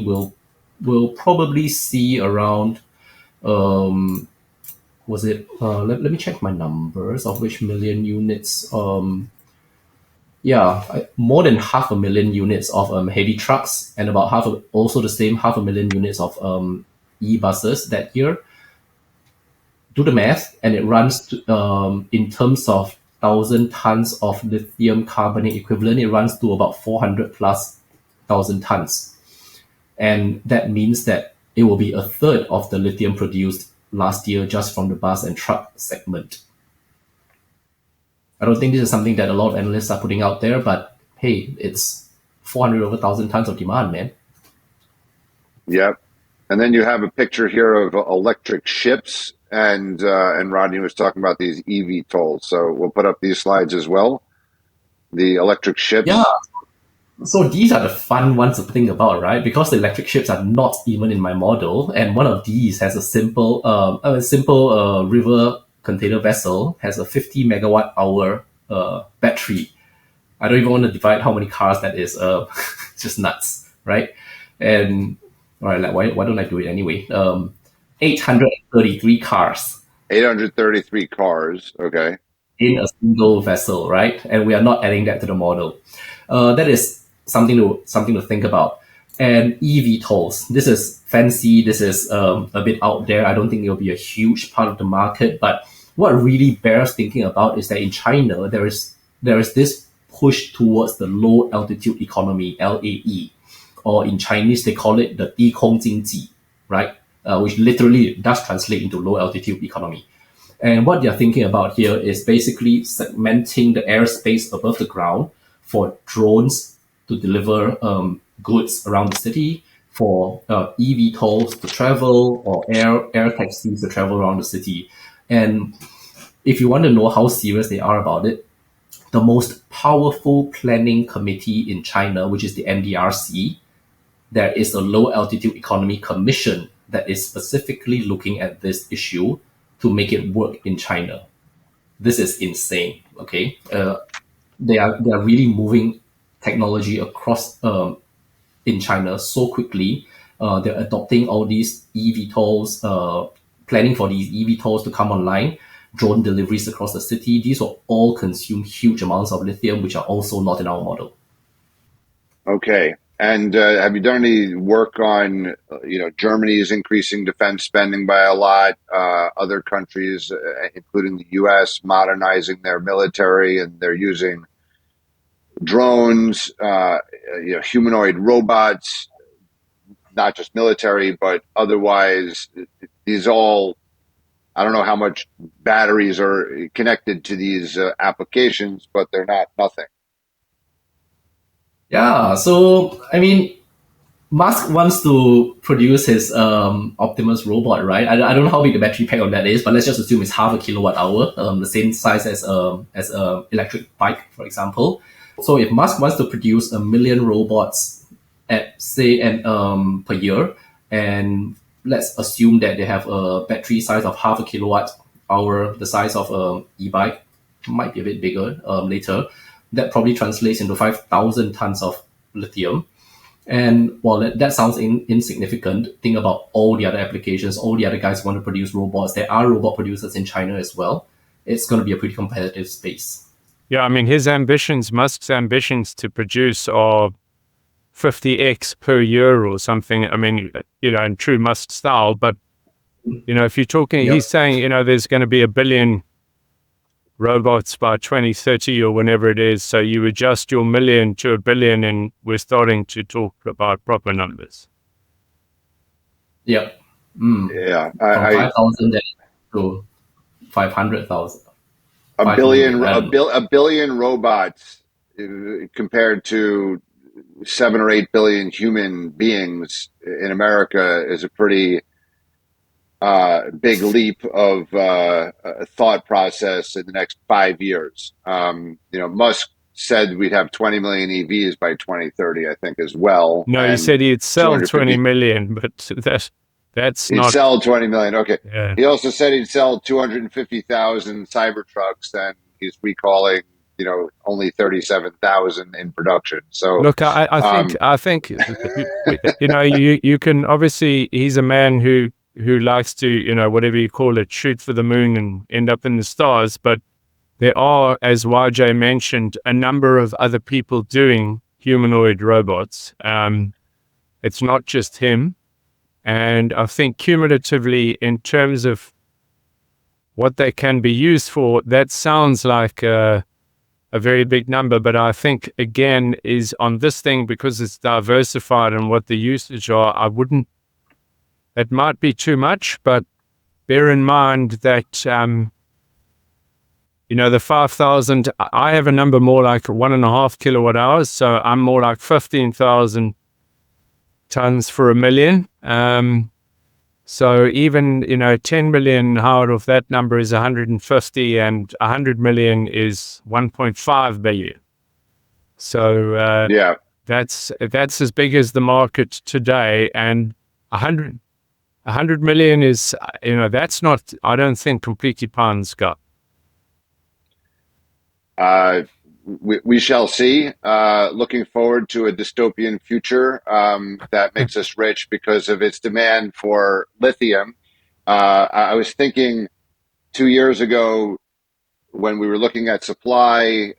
we'll probably see around, let me check my numbers of which million units. More than 500,000 units of heavy trucks and about also the same 500,000 units of e-buses that year. Do the math, and it runs to, in terms of 1,000 tons of lithium carbonate equivalent, it runs to about 400 plus thousand tons. And that means that it will be a third of the lithium produced last year just from the bus and truck segment. I don't think this is something that a lot of analysts are putting out there, but hey, it's 400 over 1,000 tons of demand, man. Yep. And then you have a picture here of electric ships, and Rodney was talking about these eVTOLs. So we'll put up these slides as well. The electric ships. Yeah. So these are the fun ones to think about, right? Because the electric ships are not even in my model, and one of these has a simple river container vessel, has a 50 megawatt hour battery. I don't even want to divide how many cars that is. Just nuts, right? And all right, like, why don't I do it anyway? 833 cars. 833 cars, okay. In a single vessel, right? And we are not adding that to the model. That is something to think about. And eVTOLs, this is fancy. This is a bit out there. I don't think it'll be a huge part of the market. But what really bears thinking about is that in China, there is this push towards the low altitude economy, LAE, or in Chinese they call it the 低空经济, right? Which literally does translate into low altitude economy. And what they're thinking about here is basically segmenting the airspace above the ground for drones to deliver goods around the city, for eVTOLs to travel, or air taxis to travel around the city. And if you want to know how serious they are about it, the most powerful planning committee in China, which is the NDRC, there is a low altitude economy commission that is specifically looking at this issue to make it work in China. This is insane. Okay, they are really moving technology across in China so quickly. They're adopting all these eVTOLs, planning for these eVTOLs to come online, drone deliveries across the city. These will all consume huge amounts of lithium, which are also not in our model. Okay. And have you done any work on, Germany is increasing defense spending by a lot. Other countries, including the U.S., modernizing their military, and they're using drones, humanoid robots, not just military, but otherwise. These all, I don't know how much batteries are connected to these applications, but they're not nothing. Yeah, so I mean, Musk wants to produce his Optimus robot, right? I don't know how big the battery pack on that is, but let's just assume it's half a kilowatt hour, the same size as a electric bike, for example. So if Musk wants to produce 1 million robots at say and per year, and let's assume that they have a battery size of half a kilowatt hour, the size of a e-bike, might be a bit bigger later. That probably translates into 5,000 tons of lithium. And while that sounds insignificant, think about all the other applications, all the other guys who want to produce robots. There are robot producers in China as well. It's going to be a pretty competitive space. Yeah, I mean, Musk's ambitions to produce are 50x per year or something. I mean, in true Musk style. But, if you're talking, Yep. he's saying, there's going to be 1 billion robots by 2030 or whenever it is. So you adjust your million to 1 billion, and we're starting to talk about proper numbers. Yep. Yeah, From 5,000 to 500,000. a billion robots compared to 7 or 8 billion human beings in America is a pretty big leap of thought process in the next 5 years. Musk said we'd have 20 million EVs by 2030, I think, as well. No, he said he'd sell 20 million, but that's he'd not... sell 20 million. Okay. Yeah. He also said he'd sell 250,000 Cybertrucks, and he's recalling, only 37,000 in production. So look, I think, you can obviously, he's a man who likes to, whatever you call it, shoot for the moon and end up in the stars. But there are, as YJ mentioned, a number of other people doing humanoid robots. It's not just him. And I think cumulatively, in terms of what they can be used for, that sounds like a very big number. But I think, again, is on this thing, because it's diversified and what the usage are, it might be too much, but bear in mind that, the 5,000, I have a number more like 1.5 kilowatt hours. So I'm more like 15,000 tons for 1 million. So even, 10 million out of that number is 150, and 100 million is 1.5 billion. So yeah, that's as big as the market today. And 100 million is, that's not, I don't think, completely pie in the sky. We shall see. Looking forward to a dystopian future that makes us rich because of its demand for lithium. I was thinking 2 years ago, when we were looking at supply,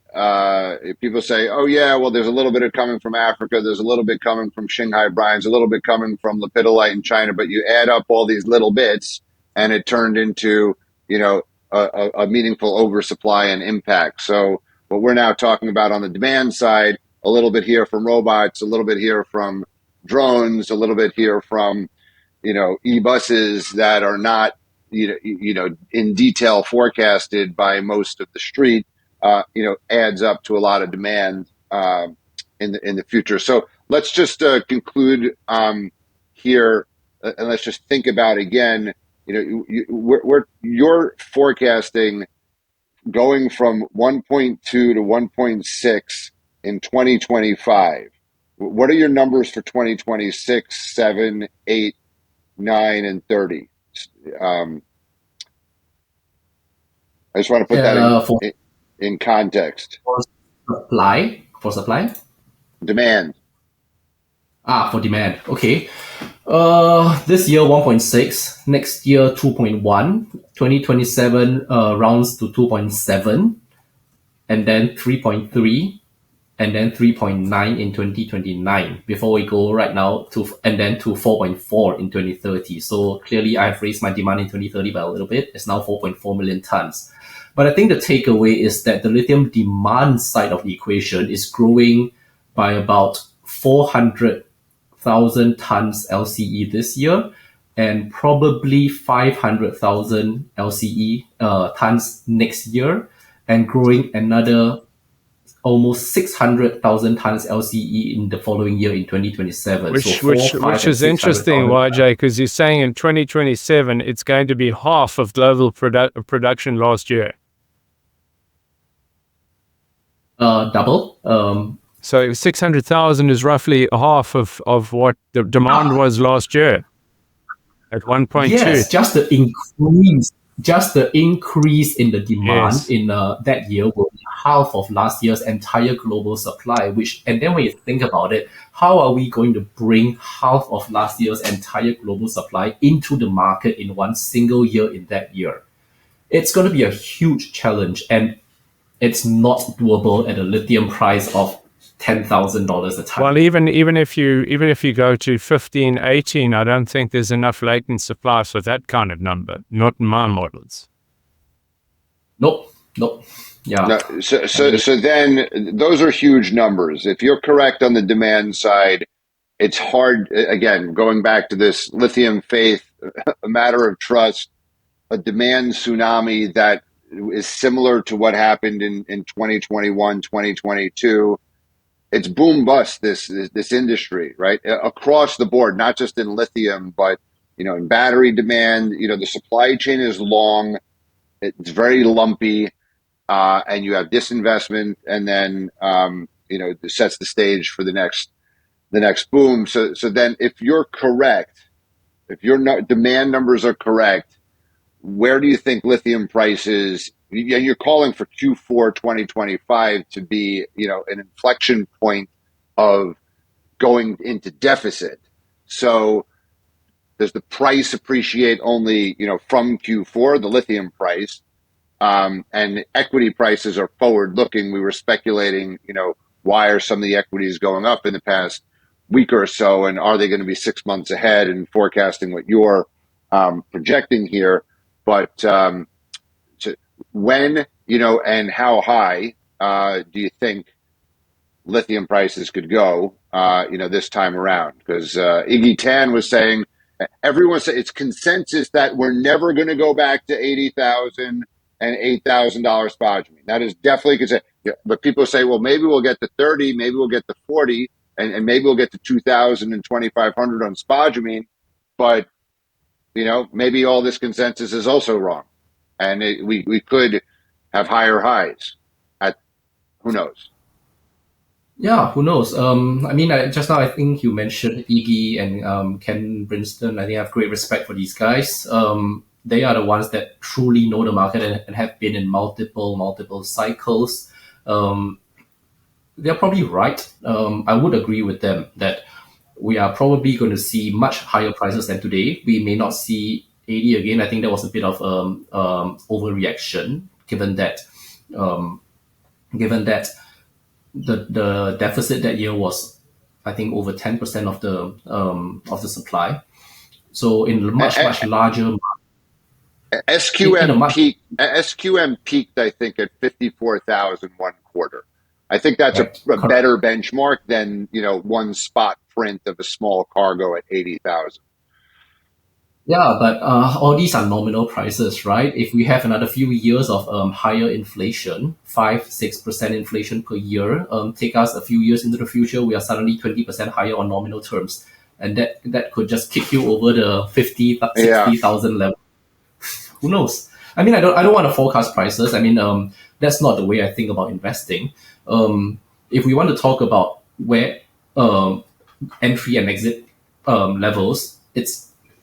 people say, oh, yeah, well, there's a little bit of coming from Africa. There's a little bit coming from Shanghai brines, a little bit coming from lepidolite in China. But you add up all these little bits, and it turned into, a meaningful oversupply and impact. So what we're now talking about on the demand side, a little bit here from robots, a little bit here from drones, a little bit here from, e-buses that are not, in detail forecasted by most of the street, adds up to a lot of demand in the future. So let's just conclude here, and let's just think about again. You're forecasting going from 1.2 to 1.6 in 2025. What are your numbers for 2026, 7, 8, 9, and 30? I just want to put that in context. For supply? Demand. For demand. Okay. This year 1.6, next year 2.1, 2027 rounds to 2.7, and then 3.3, and then 3.9 in 2029 before we go right now to 4.4 in 2030. So clearly I've raised my demand in 2030 by a little bit. It's now 4.4 million tons. But I think the takeaway is that the lithium demand side of the equation is growing by about 400,000 tons LCE this year, and probably 500,000 LCE tons next year, and growing another almost 600,000 tons LCE in the following year in 2027. Which is interesting, YJ, because you're saying in 2027 it's going to be half of global production last year. Double. So 600,000 is roughly half of what the demand was last year at 1.2. Yes, just the increase in the demand in that year will be half of last year's entire global supply. And then when you think about it, how are we going to bring half of last year's entire global supply into the market in one single year in that year? It's going to be a huge challenge, and it's not doable at a lithium price of $10,000 a ton. Well, even if you go to 15, 18, I don't think there's enough latent supply for that kind of number. Not in my models. Nope. Yeah. No, so then those are huge numbers. If you're correct on the demand side, it's hard. Again, going back to this lithium faith, a matter of trust, a demand tsunami that is similar to what happened in 2021, 2022. It's boom bust, this industry, right? Across the board, not just in lithium, but in battery demand. The supply chain is long, it's very lumpy, and you have disinvestment, and then it sets the stage for the next boom. So then, if you're correct, if your demand numbers are correct, where do you think lithium prices? And you're calling for Q4 2025 to be, an inflection point of going into deficit. So does the price appreciate only, from Q4, the lithium price, and equity prices are forward looking? We were speculating, why are some of the equities going up in the past week or so, and are they going to be 6 months ahead and forecasting what you're projecting here? But when, and how high do you think lithium prices could go, this time around? Because Iggy Tan was saying, everyone said it's consensus that we're never going to go back to $80,000 and $8,000 spodumene. That is definitely consensus. But people say, well, maybe we'll get to 30, maybe we'll get to 40, and maybe we'll get to 2,000 and 2,500 on spodumene. But maybe all this consensus is also wrong, and we could have higher highs. Who knows? Yeah, who knows? Just now I think you mentioned Iggy and Ken Brinston. I think I have great respect for these guys. They are the ones that truly know the market and have been in multiple cycles. They're probably right. I would agree with them that we are probably going to see much higher prices than today. We may not see 80 again. I think there was a bit of overreaction, given that the deficit that year was, I think, over 10% of the supply. So in a much larger SQM peaked, I think, at 54,000 one quarter. I think that's a better benchmark than one spot print of a small cargo at 80,000. Yeah, but all these are nominal prices, right? If we have another few years of higher inflation, 5-6% inflation per year, take us a few years into the future, we are suddenly 20% higher on nominal terms, and that could just kick you over the 50, 60,000 level. Who knows? I mean, I don't want to forecast prices. I mean, that's not the way I think about investing. If we want to talk about where entry and exit levels,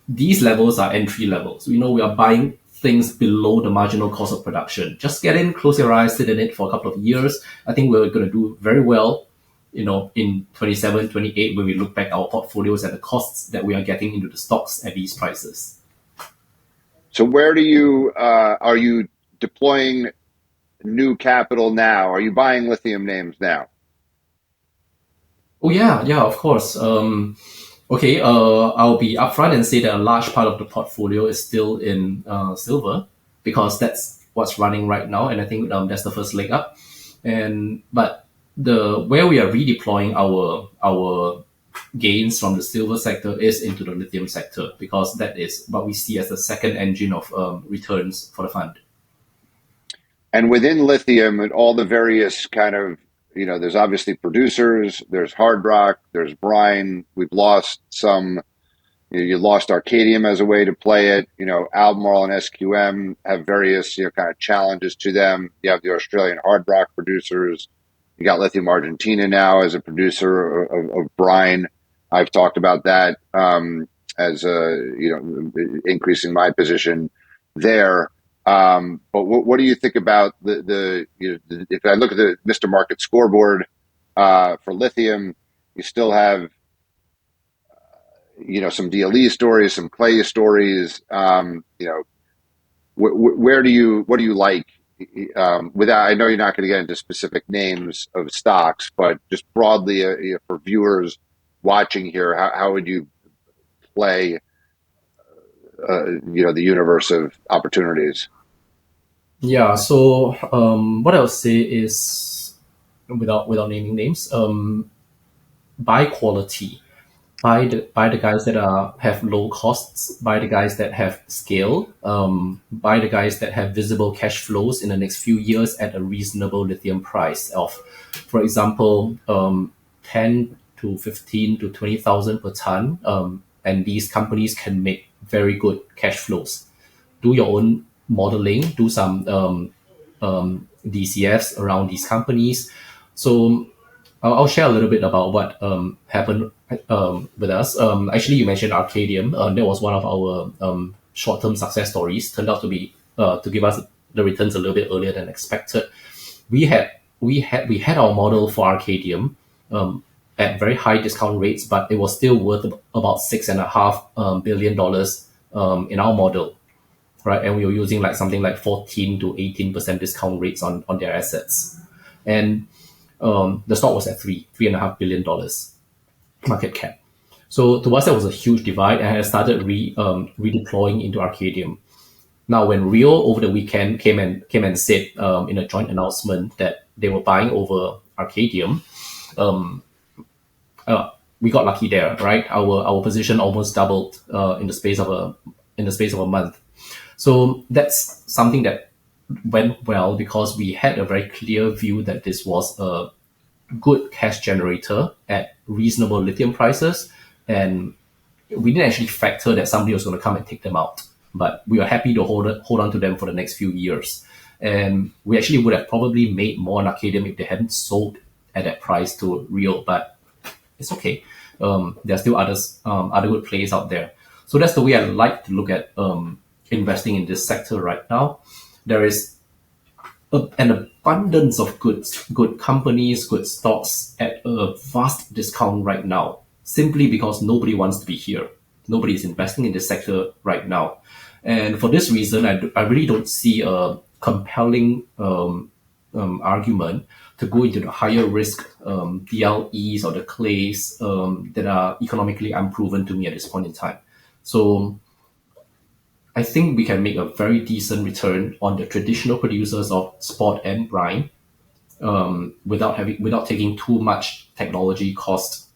these levels are entry levels. We are buying things below the marginal cost of production. Just get in, close your eyes, sit in it for a couple of years. I think we're going to do very well, in 27, 28, when we look back at our portfolios and the costs that we are getting into the stocks at these prices. So where do you are you deploying new capital now? Are you buying lithium names now? Oh yeah, of course. Okay, I'll be upfront and say that a large part of the portfolio is still in silver, because that's what's running right now, and I think that's the first leg up. But the where we are redeploying our gains from the silver sector is into the lithium sector, because that is what we see as the second engine of returns for the fund. And within lithium and all the various kind of, there's obviously producers, there's hard rock, there's brine. We've lost some, you lost Arcadium as a way to play it. Albemarle and SQM have various, kind of challenges to them. You have the Australian hard rock producers. You got Lithium Argentina now as a producer of brine. I've talked about that as increasing my position there. But what do you think about if I look at the Mr. Market scoreboard for lithium, you still have some DLE stories, some clay stories. What do you like? I know you're not going to get into specific names of stocks, but just broadly for viewers watching here, how would you play the universe of opportunities? Yeah. So what I'll say is, without naming names, buy quality. Buy the guys that have low costs. Buy the guys that have scale. Buy the guys that have visible cash flows in the next few years at a reasonable lithium price of, for example, 10 to 15 to 20,000 per ton. And these companies can make very good cash flows. Do your own modeling. Do some DCFs around these companies. So I'll share a little bit about what happened with us. Actually, you mentioned Arcadium. That was one of our short-term success stories. Turned out to be to give us the returns a little bit earlier than expected. We had our model for Arcadium at very high discount rates, but it was still worth about $6.5 billion in our model, right? And we were using something like 14 to 18% discount rates on their assets, and the stock was at $3.5 billion market cap. So to us, that was a huge divide, and I started redeploying into Arcadium. Now, when Rio over the weekend came and said in a joint announcement that they were buying over Arcadium, we got lucky there, right? Our position almost doubled in the space of a month. So that's something that went well, because we had a very clear view that this was a good cash generator at reasonable lithium prices, and we didn't actually factor that somebody was going to come and take them out. But we were happy to hold on to them for the next few years, and we actually would have probably made more on Arcadium if they hadn't sold at that price to Rio. But it's okay. There are still other good plays out there. So that's the way I like to look at investing in this sector right now. There is an abundance of good companies, good stocks at a vast discount right now, simply because nobody wants to be here. Nobody is investing in this sector right now. And for this reason, I really don't see a compelling argument to go into the higher risk DLEs or the clays that are economically unproven to me at this point in time. So I think we can make a very decent return on the traditional producers of spot and brine without taking too much technology cost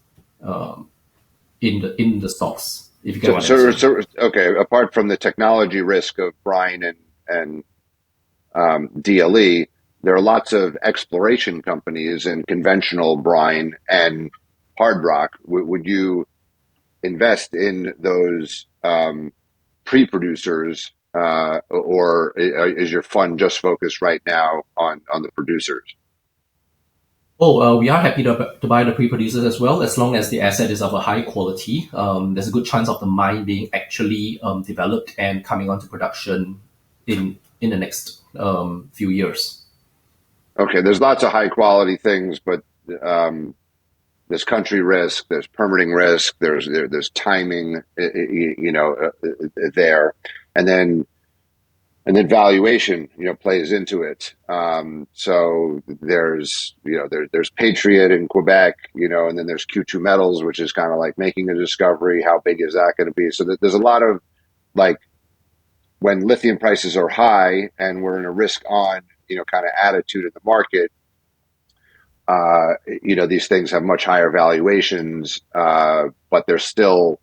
in the stocks. If you get what I'm saying. Okay. Apart from the technology risk of brine and DLE, there are lots of exploration companies in conventional brine and hard rock. Would you invest in those pre-producers or is your fund just focused right now on the producers? We are happy to buy the pre-producers as well, as long as the asset is of a high quality. There's a good chance of the mine being actually developed and coming onto production in the next few years. Okay, there's lots of high quality things, but there's country risk, there's permitting risk, there's timing, there, and then valuation, plays into it. So there's Patriot in Quebec, and then there's Q2 Metals, which is kind of like making a discovery. How big is that going to be? So there's a lot of, like, when lithium prices are high and we're in a risk on, kind of attitude in the market, these things have much higher valuations, but they're still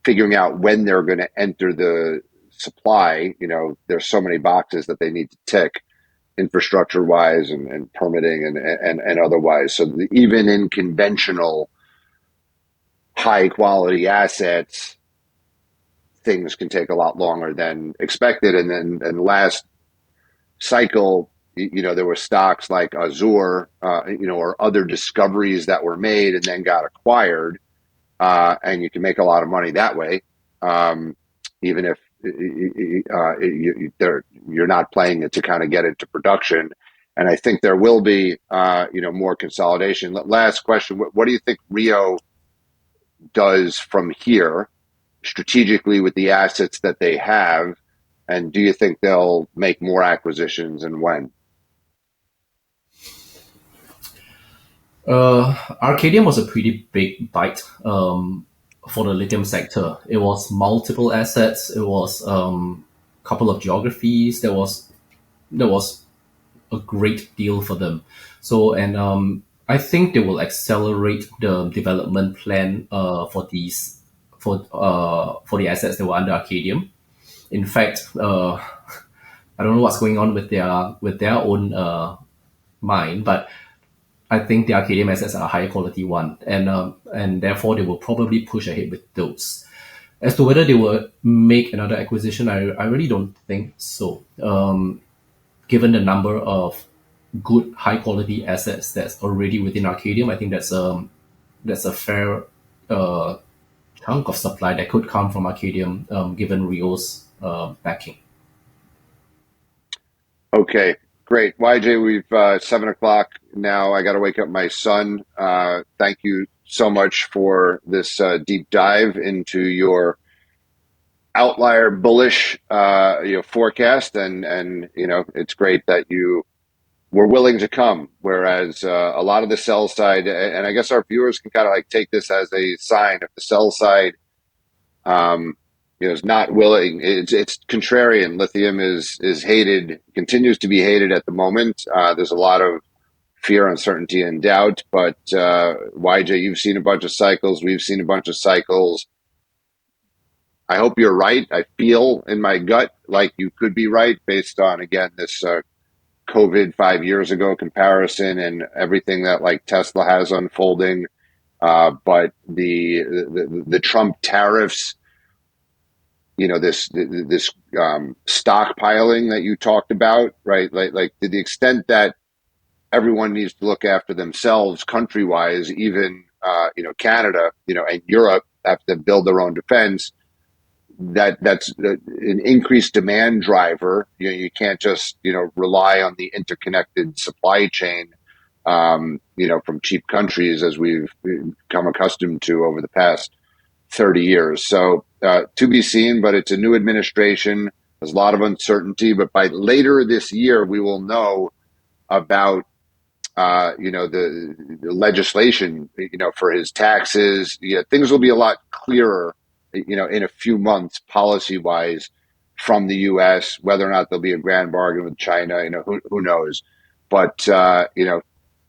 figuring out when they're going to enter the supply. There's so many boxes that they need to tick, infrastructure wise and permitting and otherwise. So even in conventional high quality assets, things can take a lot longer than expected. And last cycle, there were stocks like Azure, or other discoveries that were made and then got acquired. And you can make a lot of money that way, even if you're not playing it to kind of get it to production. And I think there will be, more consolidation. Last question: what do you think Rio does from here strategically with the assets that they have? And do you think they'll make more acquisitions, and when? Arcadium was a pretty big bite for the lithium sector. It was multiple assets. It was a couple of geographies. There was a great deal for them. So, and I think they will accelerate the development plan for the assets that were under Arcadium. In fact, I don't know what's going on with their own mine, but I think the Arcadium assets are a higher quality one, and therefore they will probably push ahead with those. As to whether they will make another acquisition, I really don't think so. Given the number of good high quality assets that's already within Arcadium, I think that's a fair chunk of supply that could come from Arcadium, given Rio's backing. Okay, great. YJ, we've 7:00 now. I got to wake up my son. Thank you so much for this deep dive into your outlier bullish forecast, and it's great that you were willing to come, whereas a lot of the sell side, and I guess our viewers can kind of like take this as a sign. If the sell side is not willing, it's contrarian. Lithium is hated, continues to be hated at the moment. There's a lot of fear, uncertainty, and doubt. But YJ, you've seen a bunch of cycles. We've seen a bunch of cycles. I hope you're right. I feel in my gut like you could be right based on, again, this COVID 5 years ago comparison and everything that like Tesla has unfolding. But the Trump tariffs, this stockpiling that you talked about, right? Like to the extent that everyone needs to look after themselves country wise, even Canada, and Europe have to build their own defense. That's an increased demand driver. You can't just rely on the interconnected supply chain, from cheap countries as we've become accustomed to over the past 30 years. So to be seen, but it's a new administration. There's a lot of uncertainty, but by later this year, we will know about the legislation, for his taxes. Things will be a lot clearer, in a few months, policy wise, from the U.S. Whether or not there'll be a grand bargain with China, who knows? But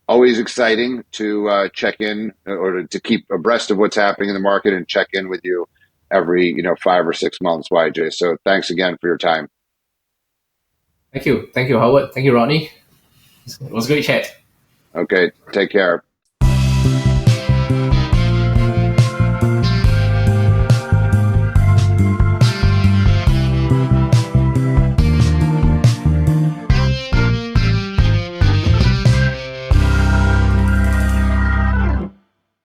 always exciting to check in, or to keep abreast of what's happening in the market and check in with you every 5 or 6 months, YJ. So thanks again for your time. Thank you, Howard. Thank you, Rodney. It was a great chat. Okay, take care.